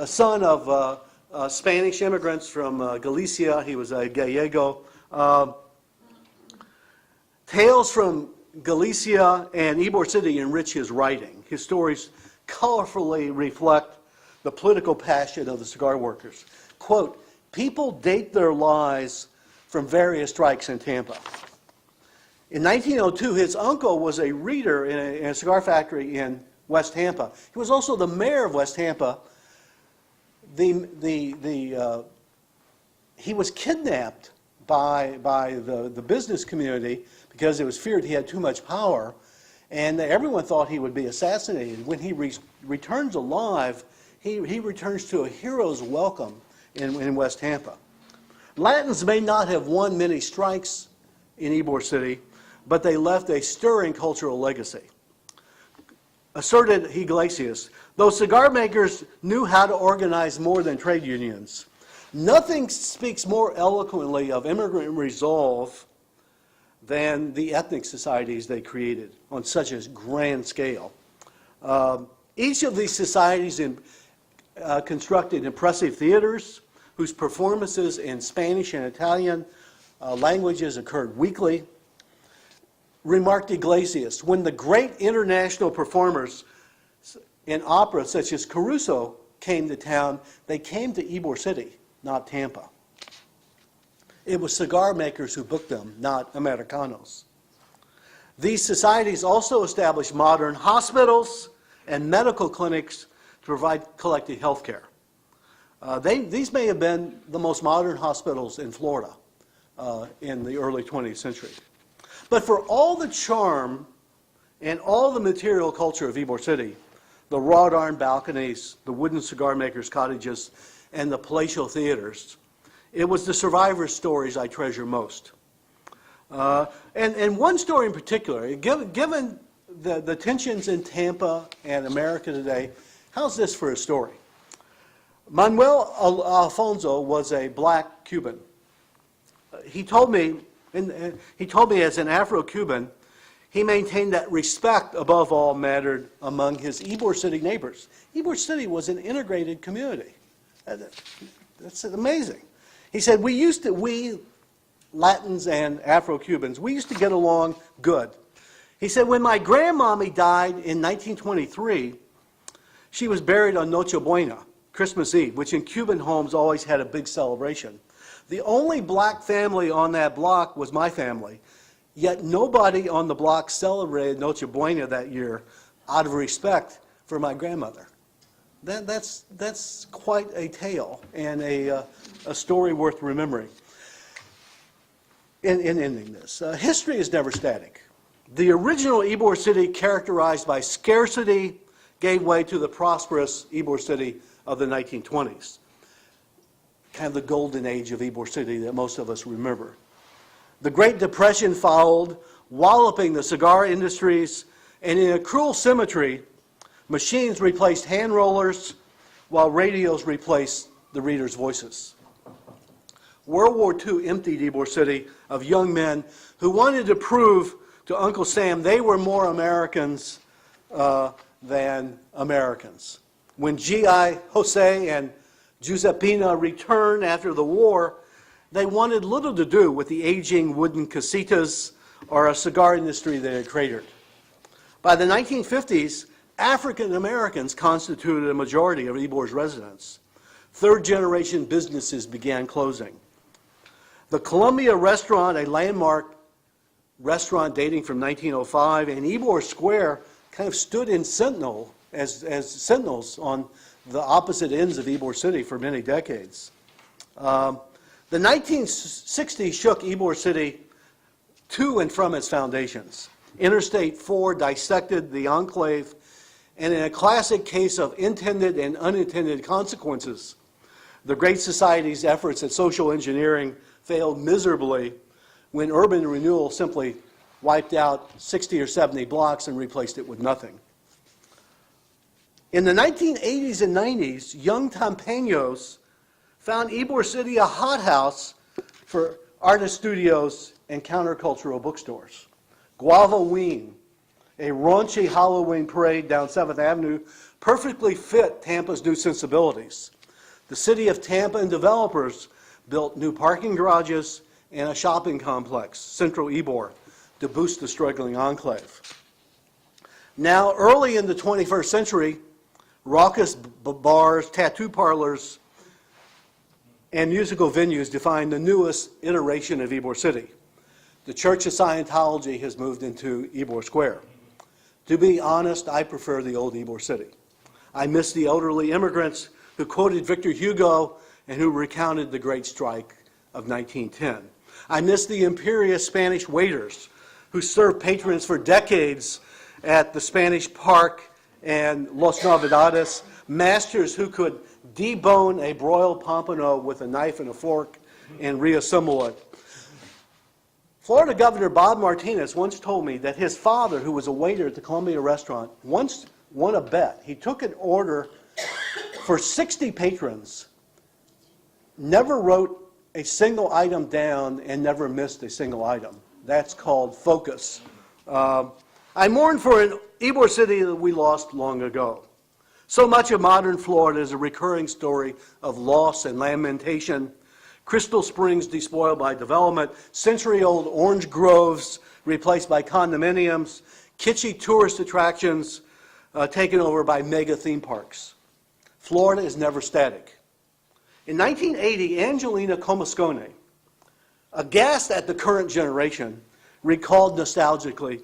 son of Spanish immigrants from Galicia. He was a Gallego. Tales from Galicia and Ybor City enrich his writing. His stories colorfully reflect the political passion of the cigar workers. Quote, people date their lives from various strikes in Tampa. In 1902, his uncle was a reader in a cigar factory in West Tampa. He was also the mayor of West Tampa. He was kidnapped by the business community because it was feared he had too much power, and everyone thought he would be assassinated. When he returns alive, he returns to a hero's welcome in West Tampa. Latins may not have won many strikes in Ybor City, but they left a stirring cultural legacy. Asserted Iglesias, though cigar makers knew how to organize more than trade unions, nothing speaks more eloquently of immigrant resolve than the ethnic societies they created on such a grand scale. Each of these societies constructed impressive theaters whose performances in Spanish and Italian languages occurred weekly. Remarked Iglesias, when the great international performers in opera such as Caruso came to town, they came to Ybor City, not Tampa. It was cigar makers who booked them, not Americanos. These societies also established modern hospitals and medical clinics to provide collective health care. These may have been the most modern hospitals in Florida in the early 20th century. But for all the charm and all the material culture of Ybor City, the wrought iron balconies, the wooden cigar makers' cottages, and the palatial theaters, it was the survivors' stories I treasure most. And one story in particular, given the tensions in Tampa and America today, how's this for a story? Manuel Alfonso was a black Cuban. He told me as an Afro-Cuban, he maintained that respect above all mattered among his Ybor City neighbors. Ybor City was an integrated community. That's amazing. He said, we Latins and Afro-Cubans, we used to get along good. He said, when my grandmommy died in 1923, she was buried on Noche Buena, Christmas Eve, which in Cuban homes always had a big celebration. The only black family on that block was my family, yet nobody on the block celebrated Noche Buena that year out of respect for my grandmother. That's quite a tale and a story worth remembering. In ending this, history is never static. The original Ybor City, characterized by scarcity, gave way to the prosperous Ybor City of the 1920s. Kind of the golden age of Ybor City that most of us remember. The Great Depression followed, walloping the cigar industries, and in a cruel symmetry, machines replaced hand rollers while radios replaced the readers' voices. World War II emptied Ybor City of young men who wanted to prove to Uncle Sam they were more Americans than Americans. When G.I. Jose and Giuseppina returned after the war, they wanted little to do with the aging wooden casitas or a cigar industry that had cratered. By the 1950s, African Americans constituted a majority of Ybor's residents. Third-generation businesses began closing. The Columbia Restaurant, a landmark restaurant dating from 1905, and Ybor Square kind of stood in sentinel as sentinels on the opposite ends of Ybor City for many decades. The 1960s shook Ybor City to and from its foundations. Interstate 4 dissected the enclave, and in a classic case of intended and unintended consequences, the Great Society's efforts at social engineering failed miserably when urban renewal simply wiped out 60 or 70 blocks and replaced it with nothing. In the 1980s and 90s, young Tampeños found Ybor City a hothouse for artist studios and countercultural bookstores. Guavaween, a raunchy Halloween parade down 7th Avenue, perfectly fit Tampa's new sensibilities. The city of Tampa and developers built new parking garages and a shopping complex, Central Ybor, to boost the struggling enclave. Now, early in the 21st century, raucous bars, tattoo parlors, and musical venues define the newest iteration of Ybor City. The Church of Scientology has moved into Ybor Square. To be honest, I prefer the old Ybor City. I miss the elderly immigrants who quoted Victor Hugo and who recounted the Great Strike of 1910. I miss the imperious Spanish waiters who served patrons for decades at the Spanish Park and Los Navidades, masters who could debone a broiled pompano with a knife and a fork and reassemble it. Florida Governor Bob Martinez once told me that his father, who was a waiter at the Columbia restaurant, once won a bet. He took an order for 60 patrons, never wrote a single item down, and never missed a single item. That's called focus. I mourn for an Ybor City that we lost long ago. So much of modern Florida is a recurring story of loss and lamentation. Crystal Springs despoiled by development, century-old orange groves replaced by condominiums, kitschy tourist attractions taken over by mega theme parks. Florida is never static. In 1980, Angelina Comascone, aghast at the current generation, recalled nostalgically,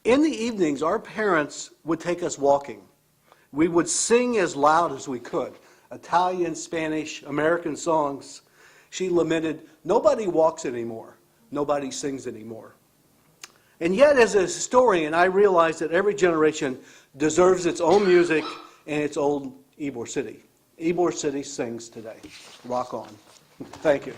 in the evenings, our parents would take us walking. We would sing as loud as we could, Italian, Spanish, American songs. She lamented, nobody walks anymore, nobody sings anymore. And yet, as a historian, I realize that every generation deserves its own music and its own Ybor City. Ybor City sings today. Rock on. Thank you.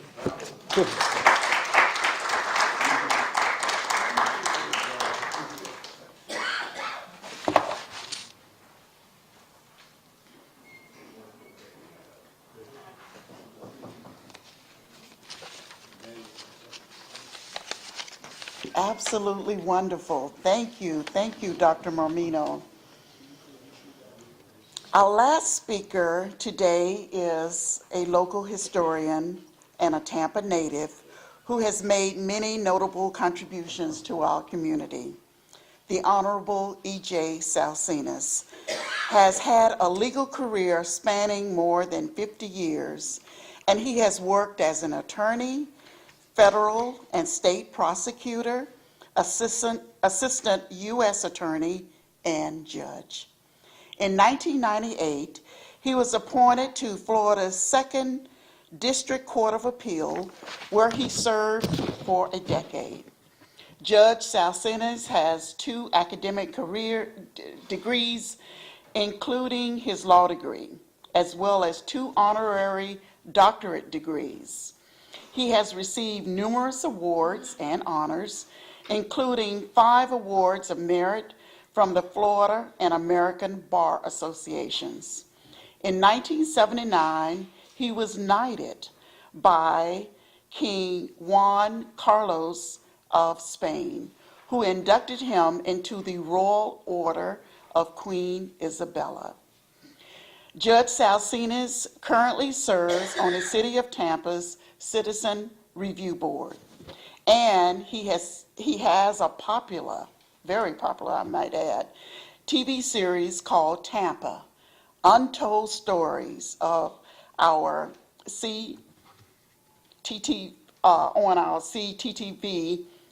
Absolutely wonderful. Thank you, Dr. Marmino. Our last speaker today is a local historian and a Tampa native who has made many notable contributions to our community. The Honorable E.J. Salcinas has had a legal career spanning more than 50 years, and he has worked as an attorney, federal and state prosecutor, assistant U.S. attorney, and judge. In 1998, he was appointed to Florida's 2nd District Court of Appeal, where he served for a decade. Judge Salcinas has 2 academic career degrees, including his law degree, as well as 2 honorary doctorate degrees. He has received numerous awards and honors, including 5 awards of merit from the Florida and American Bar Associations. In 1979, he was knighted by King Juan Carlos of Spain, who inducted him into the Royal Order of Queen Isabella. Judge Salcinas currently serves on the City of Tampa's Citizen Review Board, and he has a popular, very popular, I might add, TV series called Tampa, Untold Stories of our CTTV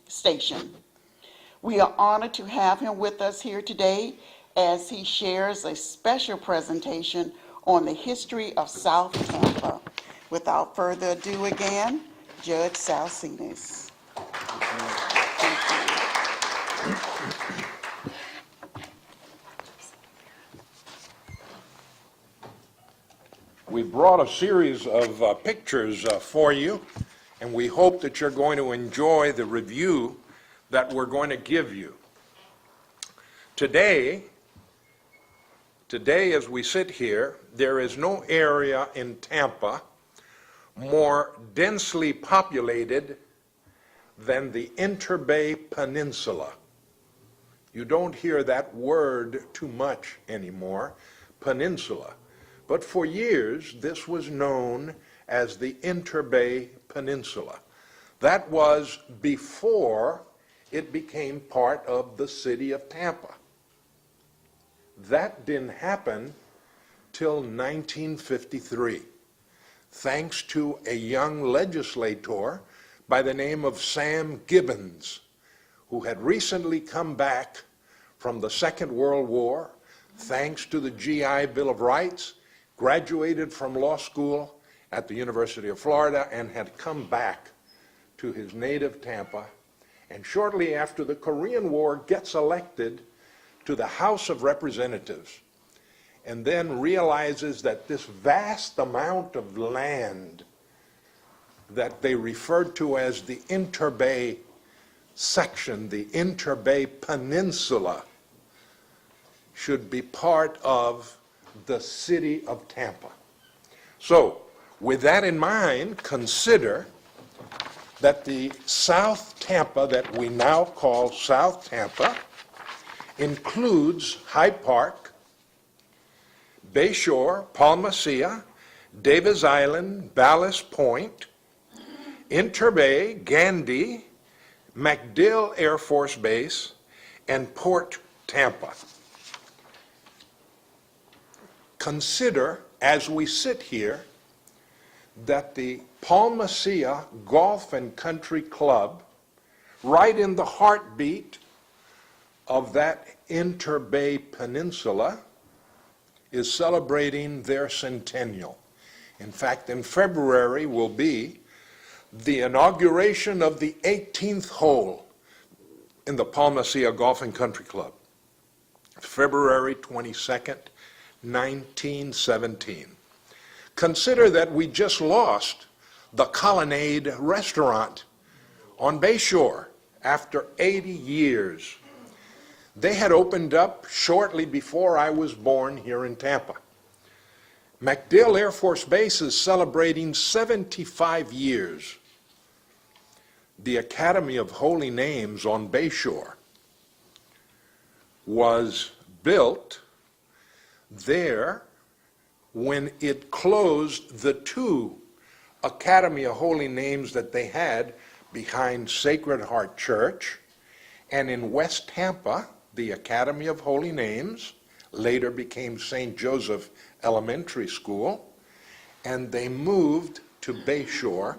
station. We are honored to have him with us here today as he shares a special presentation on the history of South Tampa. Without further ado again, Judge Salcinas. We brought a series of pictures for you, and we hope that you're going to enjoy the review that we're going to give you. Today, as we sit here, there is no area in Tampa more densely populated than the Interbay Peninsula. You don't hear that word too much anymore, peninsula. But for years, this was known as the Interbay Peninsula. That was before it became part of the city of Tampa. That didn't happen till 1953, thanks to a young legislator by the name of Sam Gibbons, who had recently come back from the Second World War, thanks to the GI Bill of Rights, graduated from law school at the University of Florida, and had come back to his native Tampa, and shortly after the Korean War gets elected to the House of Representatives. and then realizes that this vast amount of land that they referred to as the Interbay section, the Interbay Peninsula, should be part of the city of Tampa. So, with that in mind, consider that the South Tampa that we now call South Tampa includes Hyde Park, Bayshore, Palma Seca, Davis Island, Ballast Point, Interbay, Gandy, MacDill Air Force Base, and Port Tampa. Consider, as we sit here, that the Palma Seca Golf and Country Club, right in the heartbeat of that Interbay Peninsula, is celebrating their centennial. In fact, in February will be the inauguration of the 18th hole in the Palma Seca Golf and Country Club, February 22nd, 1917. Consider that we just lost the Colonnade restaurant on Bayshore after 80 years. They had opened up shortly before I was born here in Tampa. MacDill Air Force Base is celebrating 75 years. The Academy of Holy Names on Bayshore was built there when it closed the two Academy of Holy Names that they had behind Sacred Heart Church, and in West Tampa, the Academy of Holy Names later became St. Joseph Elementary School, and they moved to Bayshore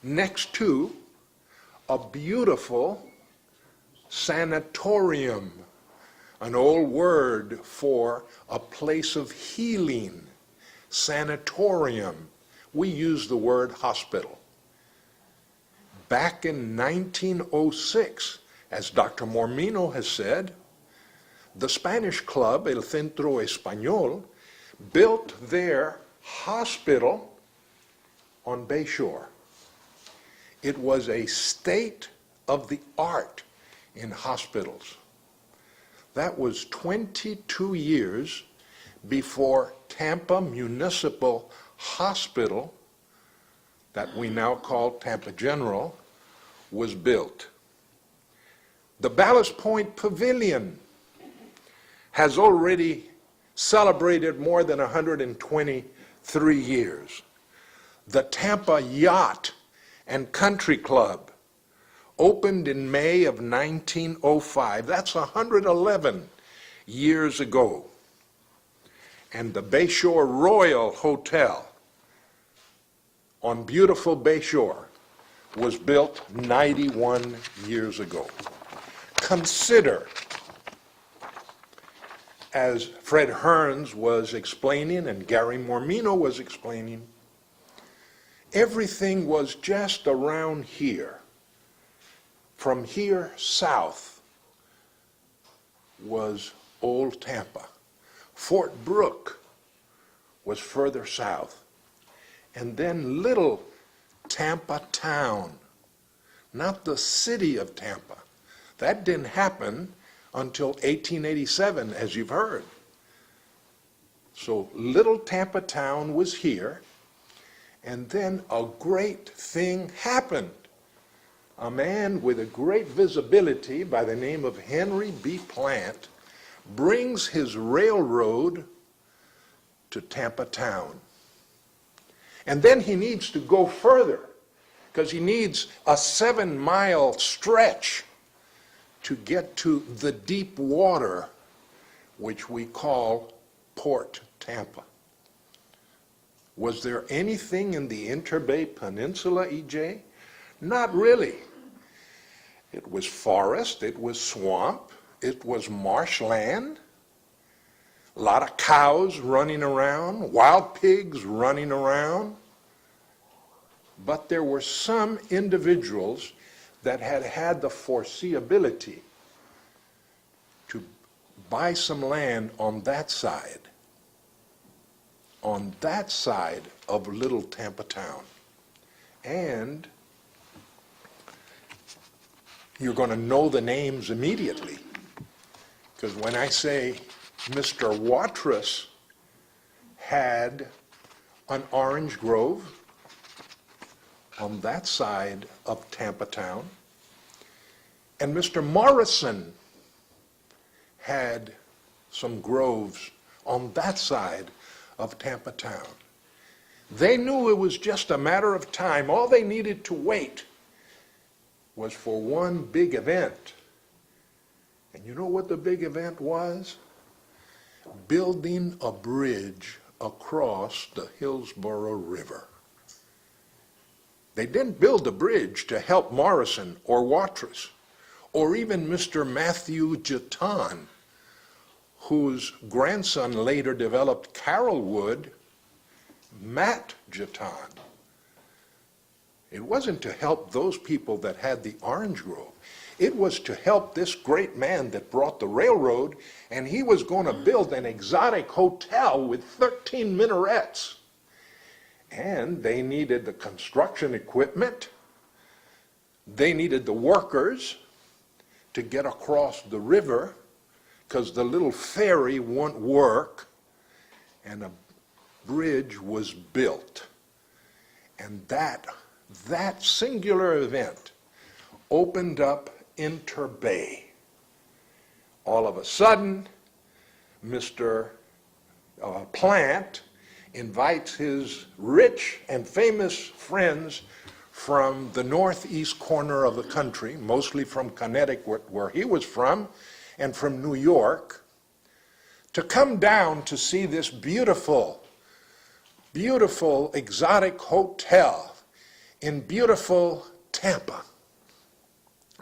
next to a beautiful sanatorium, an old word for a place of healing. Sanatorium. We use the word hospital. Back in 1906, as Dr. Mormino has said, the Spanish club, El Centro Español, built their hospital on Bayshore. It was a state of the art in hospitals. That was 22 years before Tampa Municipal Hospital, that we now call Tampa General, was built. The Ballast Point Pavilion has already celebrated more than 123 years. The Tampa Yacht and Country Club opened in May of 1905. That's 111 years ago. And the Bayshore Royal Hotel on beautiful Bayshore was built 91 years ago. Consider, as Fred Hearns was explaining and Gary Mormino was explaining, everything was just around here. From here south was Old Tampa. Fort Brooke was further south. And then little Tampa town, not the city of Tampa. That didn't happen until 1887, as you've heard. So little Tampa town was here, and then a great thing happened. A man with a great visibility by the name of Henry B. Plant brings his railroad to Tampa town. And then he needs to go further because he needs a 7-mile stretch to get to the deep water, which we call Port Tampa. Was there anything in the Interbay Peninsula, EJ? Not really. It was forest, it was swamp, it was marshland, a lot of cows running around, wild pigs running around. But there were some individuals that had had the foreseeability to buy some land on that side of little Tampa town. And you're going to know the names immediately. Because when I say Mr. Watrous had an orange grove on that side of Tampa town, and Mr. Morrison had some groves on that side of Tampa town. They knew it was just a matter of time. All they needed to wait was for one big event. And you know what the big event was? Building a bridge across the Hillsborough River. They didn't build a bridge to help Morrison or Watrous or even Mr. Matthew Jeton, whose grandson later developed Carrollwood, Matt Jeton. It wasn't to help those people that had the orange grove. It was to help this great man that brought the railroad, and he was going to build an exotic hotel with 13 minarets. And they needed the construction equipment. They needed the workers to get across the river because the little ferry wouldn't work, and a bridge was built. And that singular event opened up Interbay. All of a sudden, Mr. Plant invites his rich and famous friends from the northeast corner of the country, mostly from Connecticut, where he was from, and from New York, to come down to see this beautiful, beautiful exotic hotel in beautiful Tampa.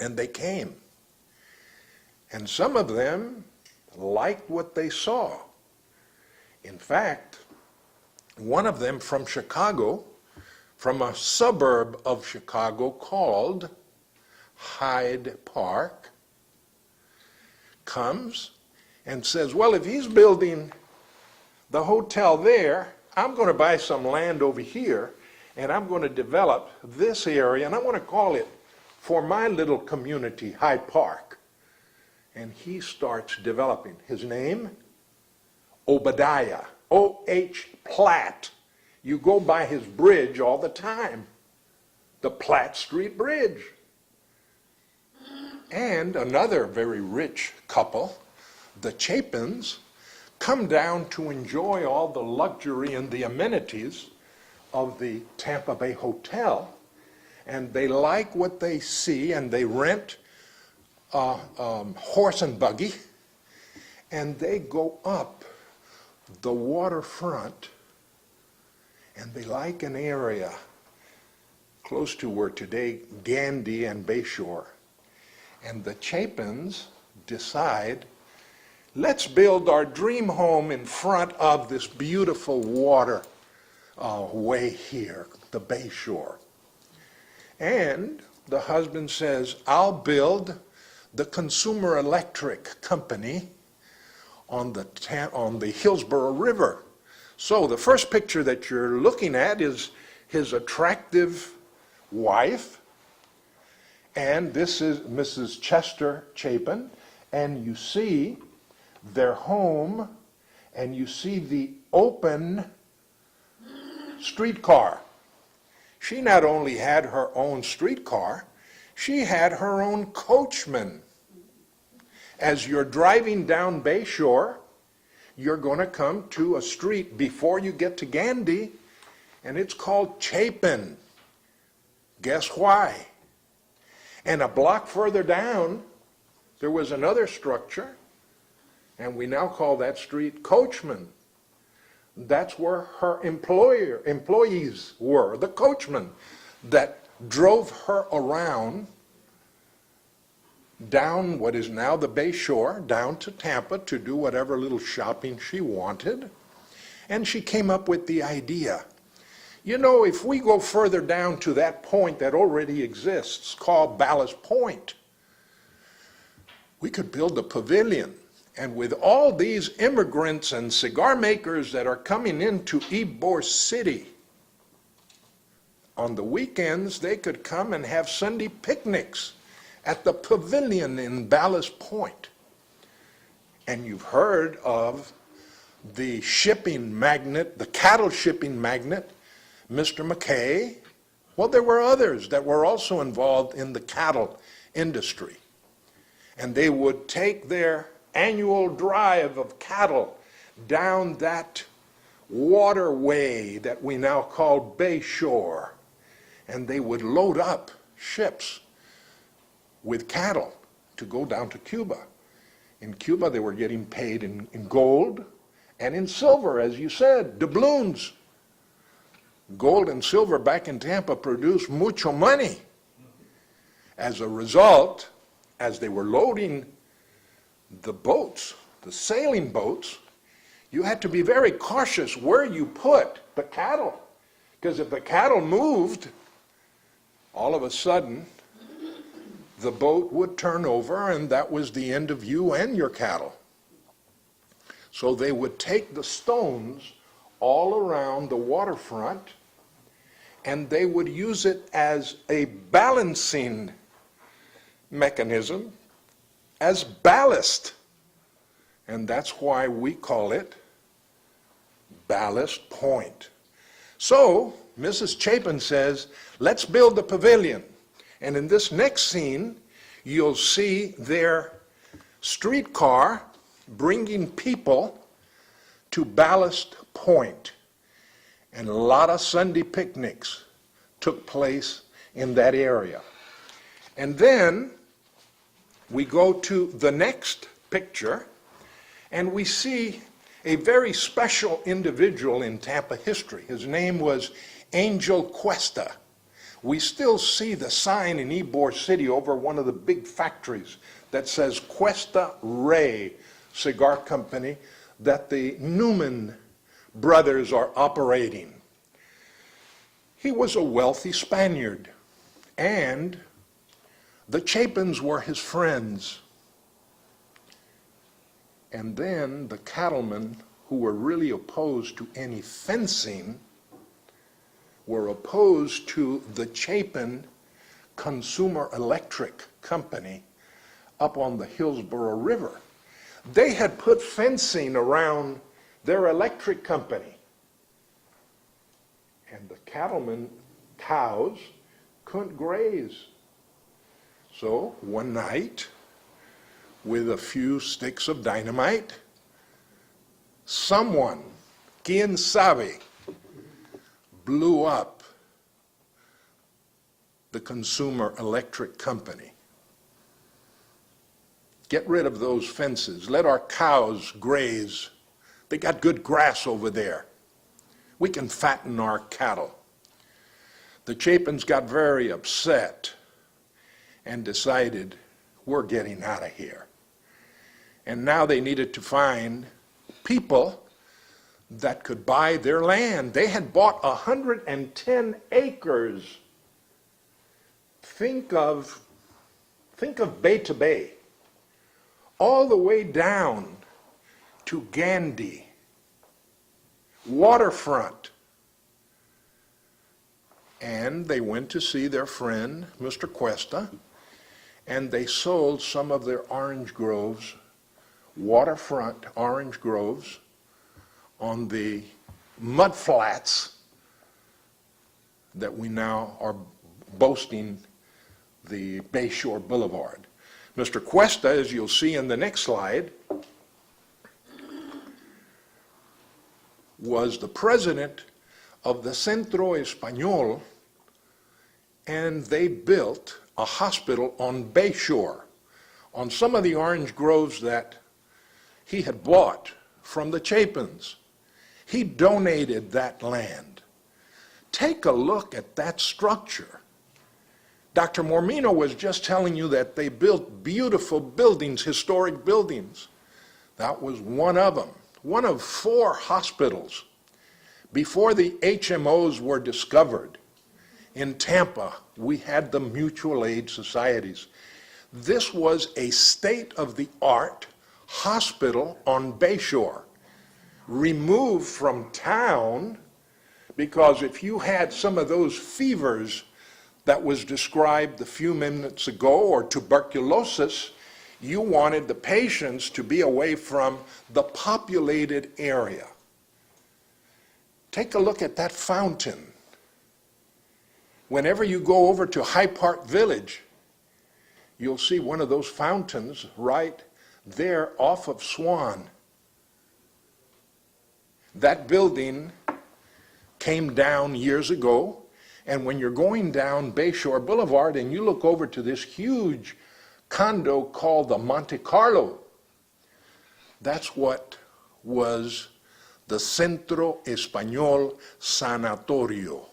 And they came. And some of them liked what they saw. In fact, one of them from Chicago, from a suburb of Chicago called Hyde Park, comes and says, well, if he's building the hotel there, I'm going to buy some land over here, and I'm going to develop this area, and I want to call it, for my little community, Hyde Park. And he starts developing. His name, Obadiah, O.H. Platt. You go by his bridge all the time, the Platt Street Bridge. And another very rich couple, the Chapins, come down to enjoy all the luxury and the amenities of the Tampa Bay Hotel. And they like what they see, and they rent a horse and buggy, and they go up the waterfront, and they like an area close to where today Gandy and Bayshore. And the Chapins decide, let's build our dream home in front of this beautiful water way here, the Bayshore. And the husband says, I'll build the Consumer Electric Company on the Hillsborough River. So the first picture that you're looking at is his attractive wife, and this is Mrs. Chester Chapin, and you see their home, and you see the open streetcar. She not only had her own streetcar, she had her own coachman. As you're driving down Bayshore, you're going to come to a street before you get to Gandy, and it's called Chapin. Guess why? And a block further down, there was another structure, and we now call that street Coachman. That's where her employees were, the coachmen that drove her around down what is now the Bayshore, down to Tampa to do whatever little shopping she wanted. And she came up with the idea, you know, if we go further down to that point that already exists called Ballast Point, we could build a pavilion, And with all these immigrants and cigar makers that are coming into Ybor City, on the weekends they could come and have Sunday picnics at the pavilion in Ballast Point. And you've heard of the shipping magnate, the cattle shipping magnate, Mr. McKay. Well, there were others that were also involved in the cattle industry. And they would take their annual drive of cattle down that waterway that we now call Bayshore, and they would load up ships with cattle to go down to Cuba. In Cuba, they were getting paid in gold and in silver, as you said, doubloons. Gold and silver back in Tampa produced mucho money. As a result, as they were loading the boats, the sailing boats, you had to be very cautious where you put the cattle. Because if the cattle moved, all of a sudden, the boat would turn over and that was the end of you and your cattle. So they would take the stones all around the waterfront and they would use it as a balancing mechanism, as ballast. And that's why we call it Ballast Point. So Mrs. Chapin says, let's build the pavilion. And in this next scene, you'll see their streetcar bringing people to Ballast Point. And a lot of Sunday picnics took place in that area. And then we go to the next picture, and we see a very special individual in Tampa history. His name was Angel Cuesta. We still see the sign in Ybor City over one of the big factories that says Cuesta Rey Cigar Company that the Newman brothers are operating. He was a wealthy Spaniard, and the Chapins were his friends. And then the cattlemen, who were really opposed to any fencing, were opposed to the Chapin Consumer Electric Company up on the Hillsborough River. They had put fencing around their electric company. And the cattlemen, cows, couldn't graze. So one night, with a few sticks of dynamite, someone, quien sabe, blew up the Consumer Electric Company. Get rid of those fences. Let our cows graze. They got good grass over there. We can fatten our cattle. The Chapins got very upset and decided, we're getting out of here. And now they needed to find people that could buy their land. They had bought 110 acres. Think of Bay to Bay, all the way down to Gandy, waterfront. And they went to see their friend, Mr. Cuesta, and they sold some of their orange groves, waterfront orange groves, on the mud flats that we now are boasting the Bayshore Boulevard. Mr. Cuesta, as you'll see in the next slide, was the president of the Centro Español, and they built a hospital on Bayshore, on some of the orange groves that he had bought from the Chapins. He donated that land. Take a look at that structure. Dr. Mormino was just telling you that they built beautiful buildings, historic buildings. That was one of them, one of 4 hospitals. Before the HMOs were discovered, in Tampa, we had the mutual aid societies. This was a state-of-the-art hospital on Bayshore, removed from town, because if you had some of those fevers that was described a few minutes ago, or tuberculosis, you wanted the patients to be away from the populated area. Take a look at that fountain. Whenever you go over to High Park Village, you'll see one of those fountains right there off of Swan. That building came down years ago, and when you're going down Bayshore Boulevard and you look over to this huge condo called the Monte Carlo, that's what was the Centro Español Sanatorio,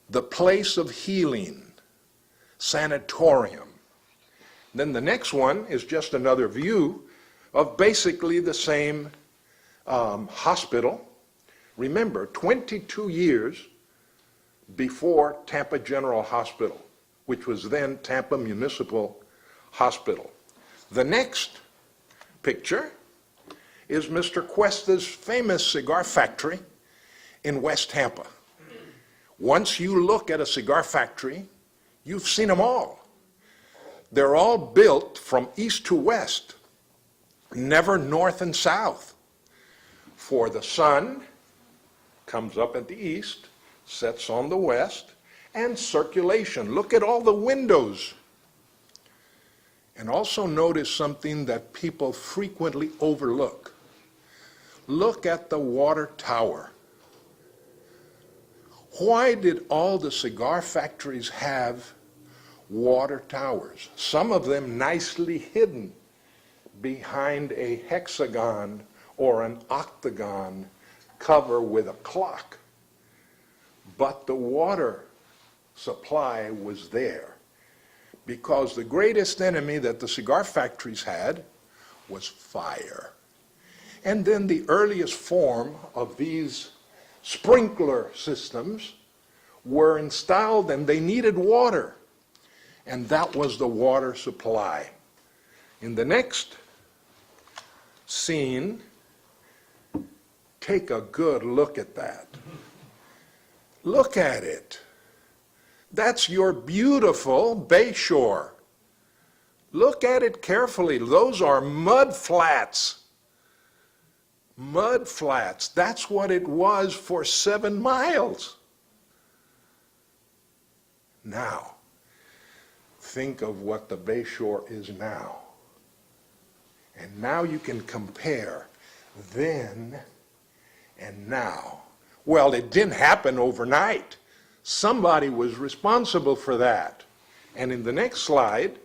the place of healing, sanatorium. Then the next one is just another view of basically the same hospital. Remember, 22 years before Tampa General Hospital, which was then Tampa Municipal Hospital. The next picture is Mr. Cuesta's famous cigar factory in West Tampa. Once you look at a cigar factory, you've seen them all. They're all built from east to west, never north and south. For the sun comes up at the east, sets on the west, and circulation. Look at all the windows. And also notice something that people frequently overlook. Look at the water tower. Why did all the cigar factories have water towers? Some of them nicely hidden behind a hexagon or an octagon cover with a clock. But the water supply was there because the greatest enemy that the cigar factories had was fire. And then the earliest form of these sprinkler systems were installed, and they needed water. And that was the water supply. In the next scene, take a good look at that. Look at it. That's your beautiful Bayshore. Look at it carefully. Those are mud flats. Mud flats. That's what it was for 7 miles. Now, think of what the Bayshore is now. And now you can compare then and now. Well, it didn't happen overnight. Somebody was responsible for that. And in the next slide,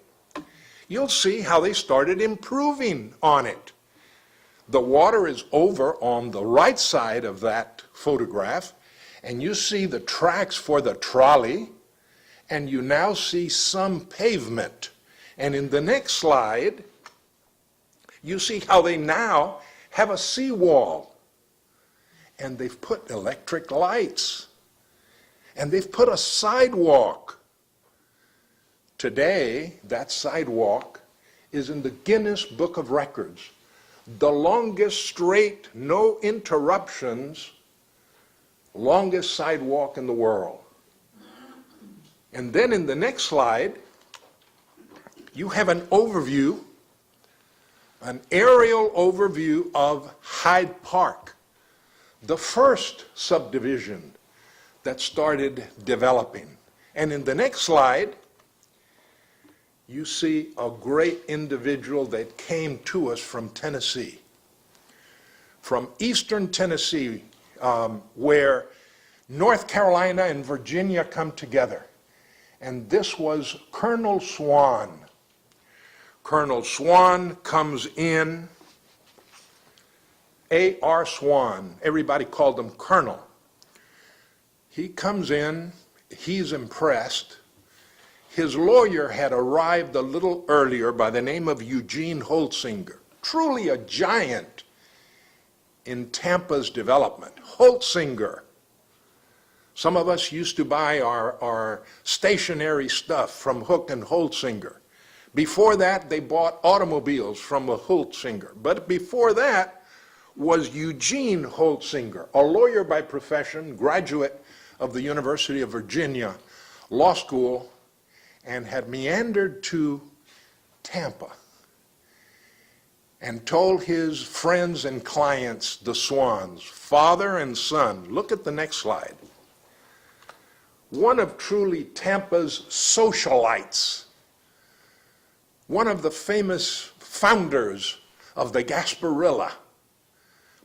you'll see how they started improving on it. The water is over on the right side of that photograph, and you see the tracks for the trolley, and you now see some pavement. And in the next slide, you see how they now have a seawall. And they've put electric lights. And they've put a sidewalk. Today, that sidewalk is in the Guinness Book of Records. The longest straight, no interruptions, longest sidewalk in the world. And then in the next slide, you have an overview, an aerial overview of Hyde Park, the first subdivision that started developing. And in the next slide, you see a great individual that came to us from Tennessee, from eastern Tennessee, where North Carolina and Virginia come together. And this was Colonel Swan. Colonel Swan comes in, A.R. Swan, everybody called him Colonel. He comes in, he's impressed. His lawyer had arrived a little earlier by the name of Eugene Holtzinger, truly a giant in Tampa's development. Holtzinger. Some of us used to buy our stationary stuff from Hook and Holtzinger. Before that, they bought automobiles from a Holtzinger. But before that was Eugene Holtzinger, a lawyer by profession, graduate of the University of Virginia Law School, and had meandered to Tampa and told his friends and clients, the Swans, father and son. Look at the next slide. One of truly Tampa's socialites, one of the famous founders of the Gasparilla,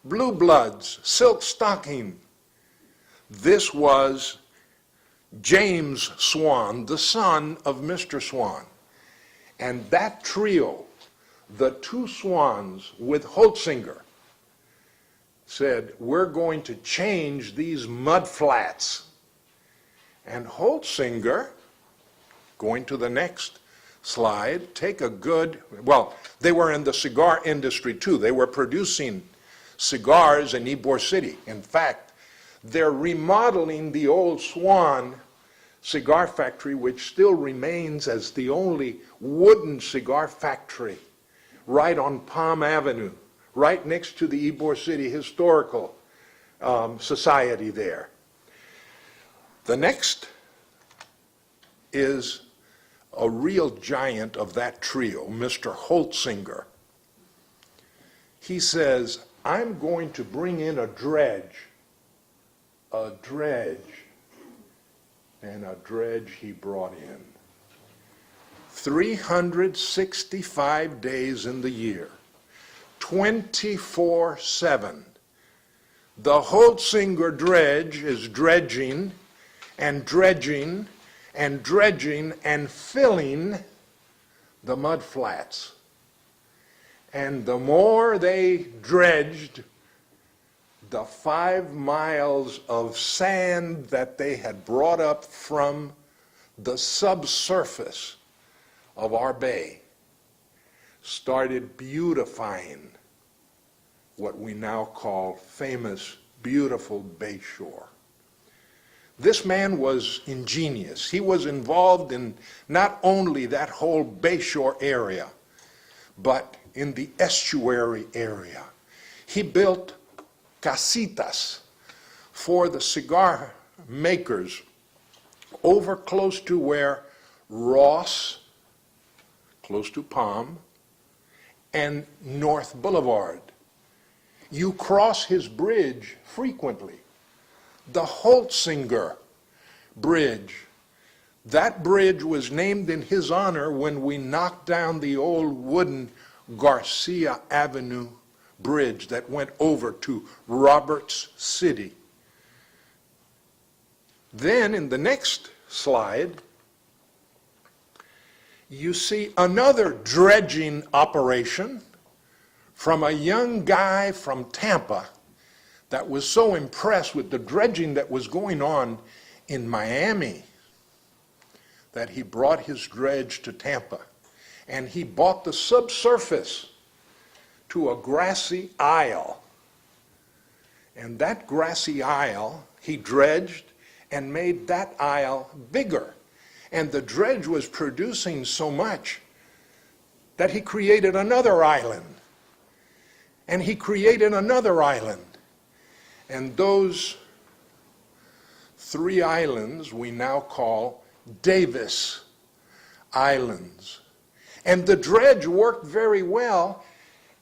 Blue Bloods, Silk Stocking. This was James Swan, the son of Mr. Swan. And that trio, the two Swans with Holtzinger, said, we're going to change these mud flats. And Holtzinger, going to the next slide, they were in the cigar industry too. They were producing cigars in Ybor City. In fact, they're remodeling the old Swan cigar factory, which still remains as the only wooden cigar factory right on Palm Avenue, right next to the Ybor City Historical Society there. The next is a real giant of that trio, Mr. Holtzinger. He says, I'm going to bring in a dredge, and a dredge he brought in. 365 days in the year, 24/7. The Holtzinger dredge is dredging and dredging and dredging and filling the mud flats. And the more they dredged, the 5 miles of sand that they had brought up from the subsurface of our bay started beautifying what we now call famous, beautiful Bayshore. This man was ingenious. He was involved in not only that whole Bayshore area, but in the estuary area. He built casitas for the cigar makers over close to where Ross, close to Palm, and North Boulevard. You cross his bridge frequently. The Holtzinger Bridge. That bridge was named in his honor when we knocked down the old wooden Garcia Avenue bridge that went over to Roberts City. Then in the next slide, you see another dredging operation from a young guy from Tampa that was so impressed with the dredging that was going on in Miami that he brought his dredge to Tampa. And he bought the subsurface to a grassy isle. And that grassy isle, he dredged and made that isle bigger. And the dredge was producing so much that he created another island. And he created another island. And those 3 islands we now call Davis Islands. And the dredge worked very well,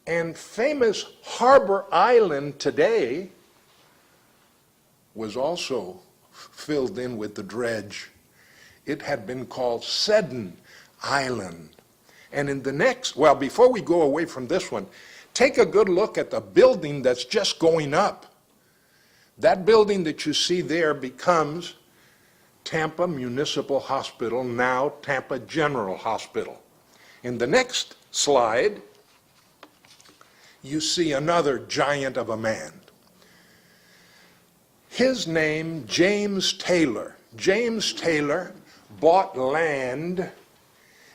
and famous Harbor Island today was also filled in with the dredge. It had been called Seddon Island. And in the next, well, before we go away from this one, take a good look at the building that's just going up. That building that you see there becomes Tampa Municipal Hospital, now Tampa General Hospital. In the next slide, you see another giant of a man. His name, James Taylor. James Taylor bought land,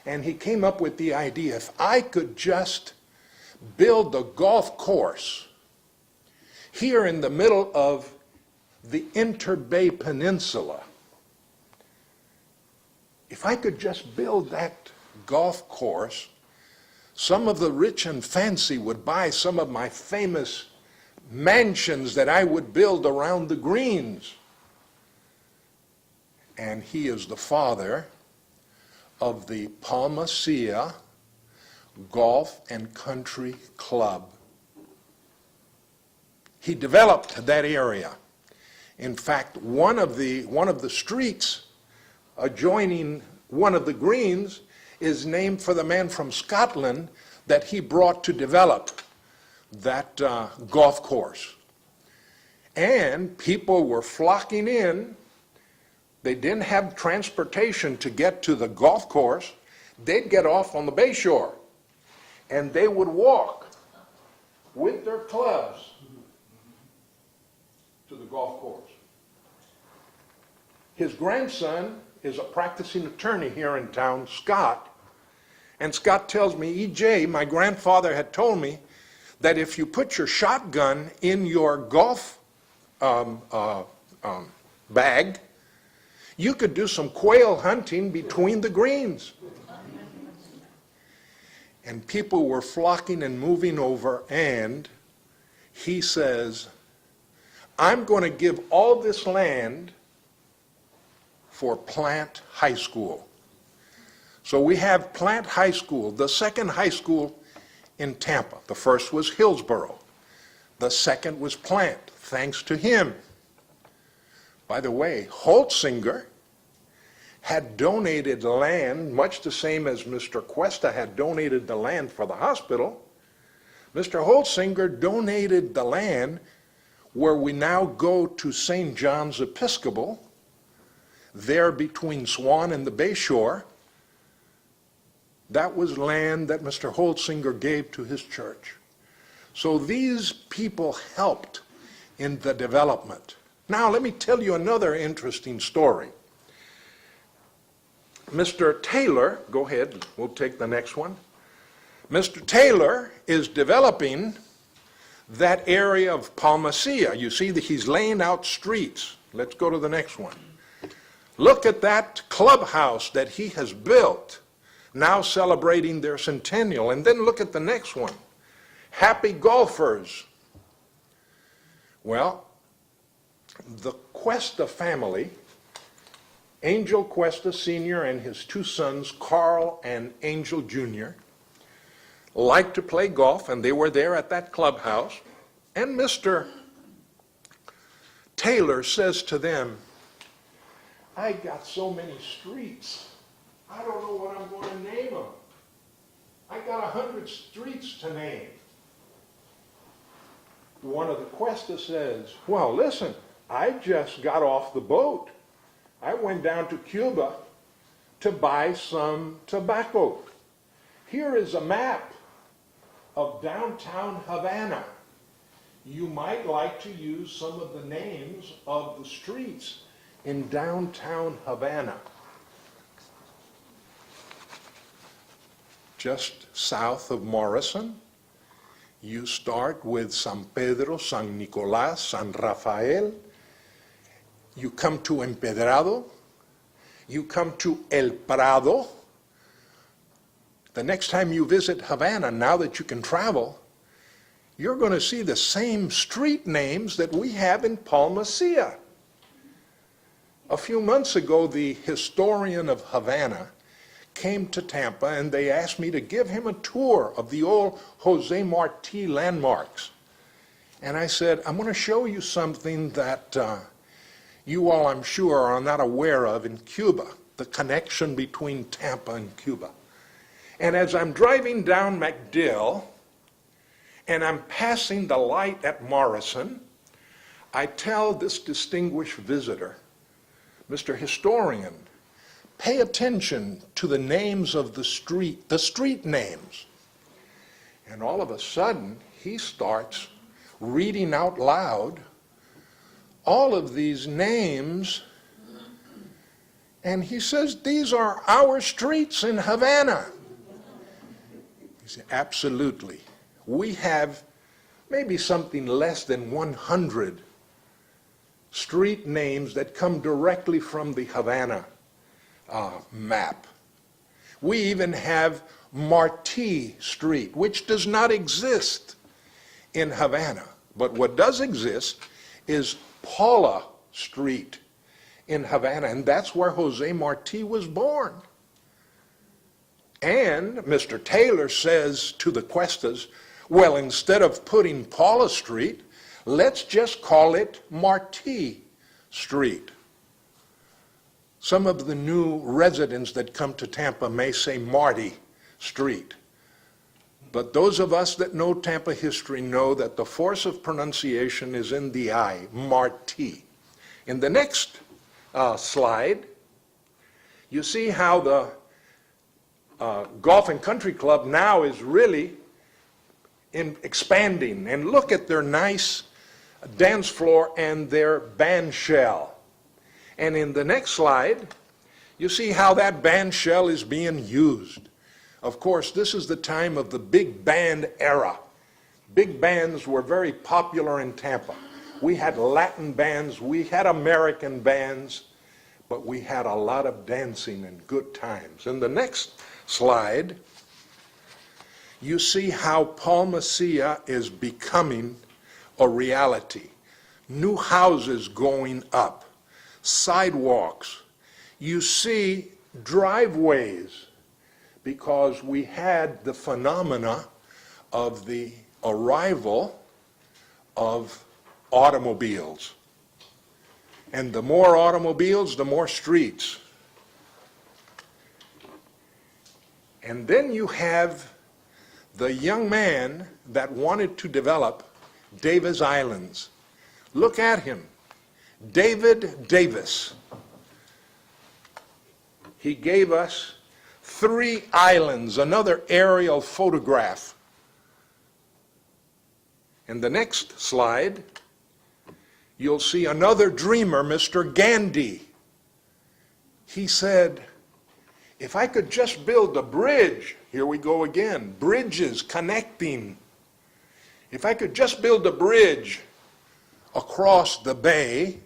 and he came up with the idea, if I could just build a golf course here in the middle of the Interbay Peninsula, if I could just build that golf course, some of the rich and fancy would buy some of my famous mansions that I would build around the greens. And he is the father of the Palma Seca Golf and Country Club. He developed that area. In fact, one of the streets adjoining one of the greens is named for the man from Scotland that he brought to develop that golf course. And people were flocking in. They didn't have transportation to get to the golf course. They'd get off on the bay shore, and they would walk with their clubs to the golf course. His grandson is a practicing attorney here in town, Scott, and Scott tells me, E.J., my grandfather had told me that if you put your shotgun in your golf bag, you could do some quail hunting between the greens. And people were flocking and moving over, and he says, I'm going to give all this land for Plant High School. So we have Plant High School, the second high school in Tampa. The first was Hillsborough. The second was Plant, thanks to him. By the way, Holtzinger had donated land, much the same as Mr. Cuesta had donated the land for the hospital. Mr. Holtzinger donated the land where we now go to St. John's Episcopal, there between Swan and the Bay Shore. That was land that Mr. Holtzinger gave to his church. So these people helped in the development. Now let me tell you another interesting story. Mr. Taylor, go ahead, we'll take the next one. Mr. Taylor is developing that area of Palma Seca. You see that he's laying out streets. Let's go to the next one. Look at that clubhouse that he has built, now celebrating their centennial. And then look at the next one. Happy Golfers. Well, the Cuesta family, Angel Cuesta Sr. and his two sons, Carl and Angel Jr., liked to play golf, and they were there at that clubhouse. And Mr. Taylor says to them, I got so many streets, I don't know what I'm going to name them. I got 100 streets to name. One of the Cuesta says, well, listen, I just got off the boat. I went down to Cuba to buy some tobacco. Here is a map of downtown Havana. You might like to use some of the names of the streets in downtown Havana. Just south of Morrison, you start with San Pedro, San Nicolás, San Rafael. You come to Empedrado. You come to El Prado. The next time you visit Havana, now that you can travel, you're going to see the same street names that we have in Palma Seca. A few months ago, the historian of Havana came to Tampa, and they asked me to give him a tour of the old Jose Marti landmarks. And I said, I'm going to show you something that you all, I'm sure, are not aware of in Cuba, the connection between Tampa and Cuba. And as I'm driving down MacDill, and I'm passing the light at Morrison, I tell this distinguished visitor, Mr. Historian, pay attention to the names of the street names. And all of a sudden, he starts reading out loud all of these names, and he says, these are our streets in Havana. He said, absolutely. We have maybe something less than 100 street names that come directly from the Havana map. We even have Martí Street, which does not exist in Havana. But what does exist is Paula Street in Havana, and that's where Jose Marti was born. And Mr. Taylor says to the Cuestas, well, instead of putting Paula Street, let's just call it Martí Street. Some of the new residents that come to Tampa may say Marty Street. But those of us that know Tampa history know that the force of pronunciation is in the I, Martí. In the next slide, you see how the Golf and Country Club now is really expanding. And look at their nice dance floor and their band shell. And in the next slide, you see how that band shell is being used. Of course, this is the time of the big band era. Big bands were very popular in Tampa. We had Latin bands, we had American bands, but we had a lot of dancing and good times. In the next slide, you see how Palmacia is becoming a reality. New houses going up, sidewalks. You see driveways, because we had the phenomena of the arrival of automobiles. And the more automobiles, the more streets. And then you have the young man that wanted to develop Davis Islands. Look at him, David Davis. He gave us 3 islands, another aerial photograph. In the next slide, you'll see another dreamer, Mr. Gandhi. He said, if I could just build a bridge, here we go again, bridges connecting. If I could just build a bridge across the bay,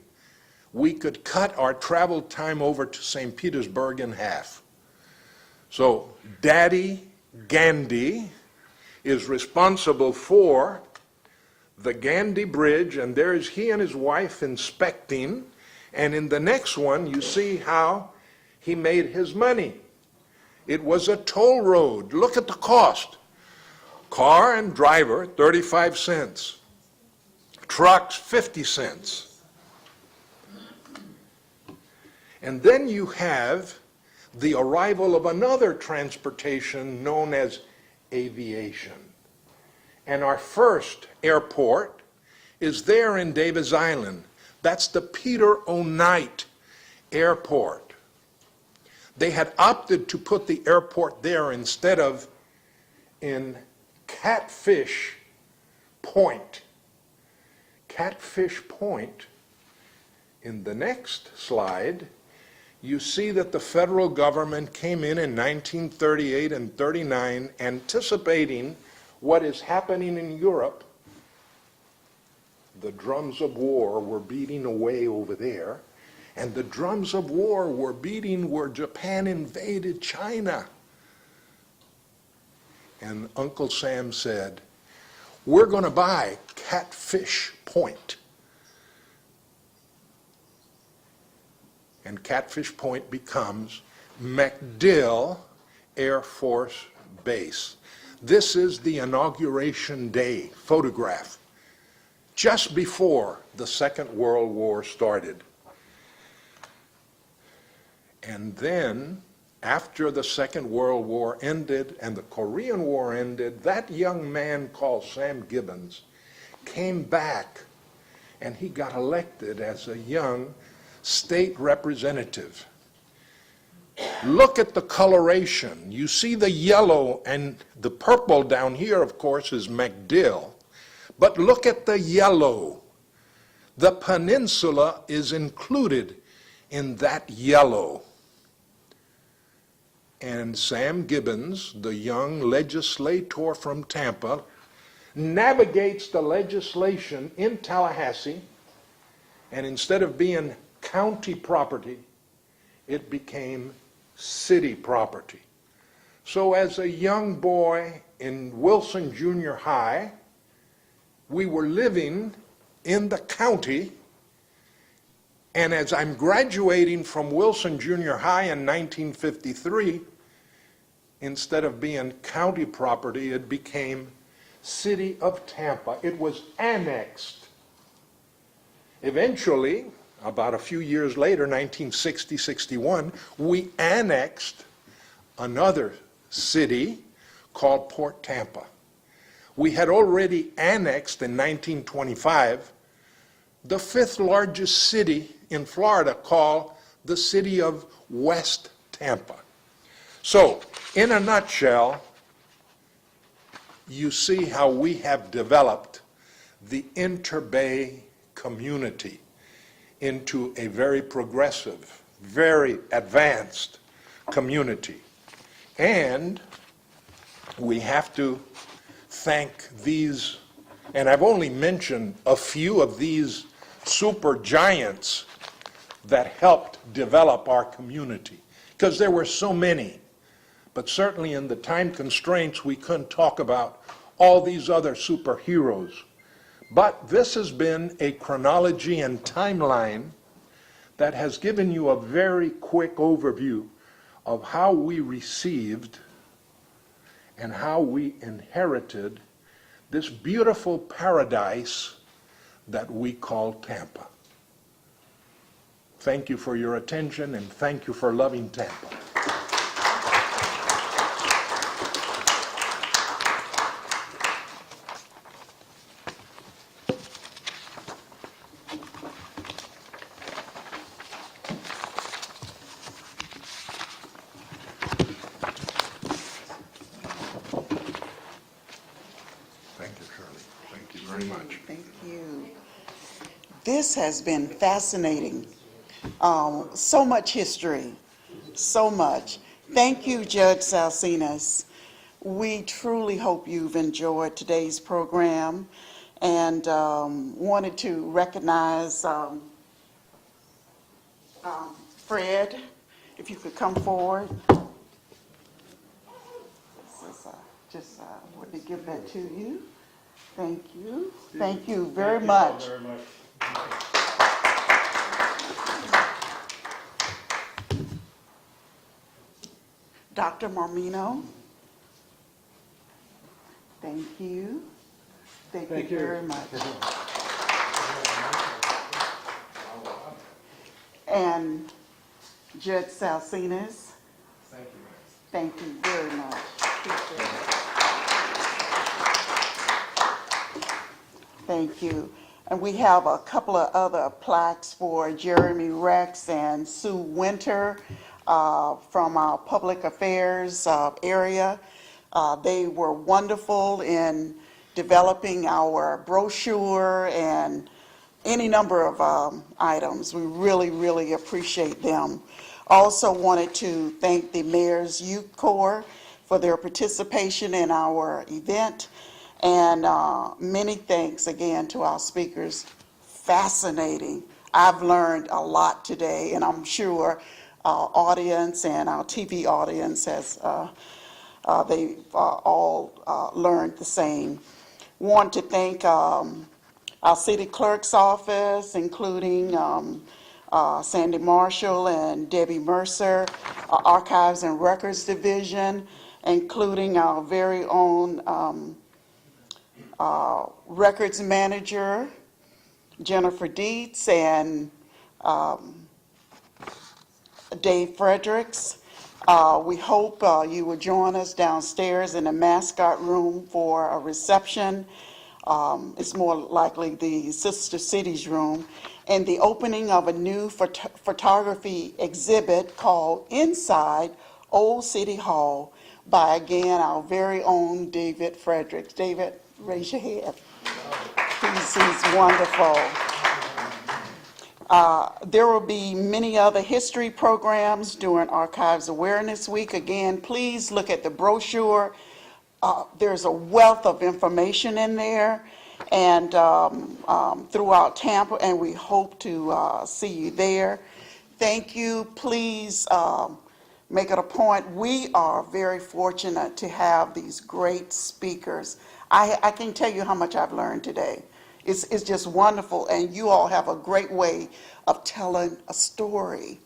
we could cut our travel time over to St. Petersburg in half. So Daddy Gandhi is responsible for the Gandhi Bridge, and there's he and his wife inspecting, and in the next one you see how he made his money. It was a toll road. Look at the cost. Car and driver, 35 cents. Trucks, 50 cents. And then you have the arrival of another transportation known as aviation. And our first airport is there in Davis Island. That's the Peter O. Knight Airport. They had opted to put the airport there instead of in Catfish Point. Catfish Point, in the next slide, you see that the federal government came in 1938 and 39 anticipating what is happening in Europe. The drums of war were beating away over there, and the drums of war were beating where Japan invaded China. And Uncle Sam said, we're going to buy Catfish Point. And Catfish Point becomes MacDill Air Force Base. This is the inauguration day photograph, just before the Second World War started. And then, after the Second World War ended and the Korean War ended, that young man called Sam Gibbons came back, and he got elected as a young state representative. Look at the coloration. You see the yellow and the purple down here, of course, is MacDill. But look at the yellow. The peninsula is included in that yellow. And Sam Gibbons, the young legislator from Tampa, navigates the legislation in Tallahassee, and instead of being county property, it became city property. So as a young boy in Wilson Junior High, we were living in the county, and as I'm graduating from Wilson Junior High in 1953, instead of being county property, it became City of Tampa. It was annexed. Eventually, about a few years later, 1960-61, we annexed another city called Port Tampa. We had already annexed in 1925 the fifth largest city in Florida, called the city of West Tampa. So, in a nutshell, you see how we have developed the Interbay community into a very progressive, very advanced community. And we have to thank these, and I've only mentioned a few of these super giants that helped develop our community, because there were so many. But certainly in the time constraints, we couldn't talk about all these other superheroes. But this has been a chronology and timeline that has given you a very quick overview of how we received and how we inherited this beautiful paradise that we call Tampa. Thank you for your attention, and thank you for loving Tampa. Thank you, Shirley. Thank you very much. Thank you. This has been fascinating. So much history, so much. Thank you, Judge Salsinas. We truly hope you've enjoyed today's program, and wanted to recognize Fred, if you could come forward. Just wanted to give that to you. Thank you. Thank you very much. Dr. Marmino. Thank you. Thank you very much. And Judge Salsinas. Thank you very much. Appreciate it. Thank you. And we have a couple of other plaques for Jeremy Rex and Sue Winter from our public affairs area. They were wonderful in developing our brochure and any number of items. We really, really appreciate them. Also wanted to thank the Mayor's Youth Corps for their participation in our event. And many thanks again to our speakers. Fascinating. I've learned a lot today, and I'm sure our audience and our TV audience has, they've all learned the same. Want to thank our city clerk's office, including Sandy Marshall and Debbie Mercer, our Archives and Records Division, including our very own records manager, Jennifer Dietz, and Dave Fredericks. We hope you will join us downstairs in the mascot room for a reception. It's more likely the Sister Cities room, and the opening of a new photography exhibit called Inside Old City Hall by, again, our very own David Fredericks. David, raise your hand. He's wonderful. There will be many other history programs during Archives Awareness Week. Again, please look at the brochure. There's a wealth of information in there, and throughout Tampa, and we hope to see you there. Thank you. Please make it a point. We are very fortunate to have these great speakers. I can tell you how much I've learned today. It's just wonderful, and you all have a great way of telling a story.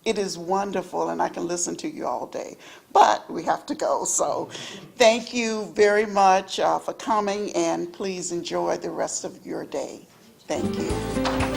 It is wonderful, and I can listen to you all day. But we have to go, so thank you very much for coming, and please enjoy the rest of your day. Thank you.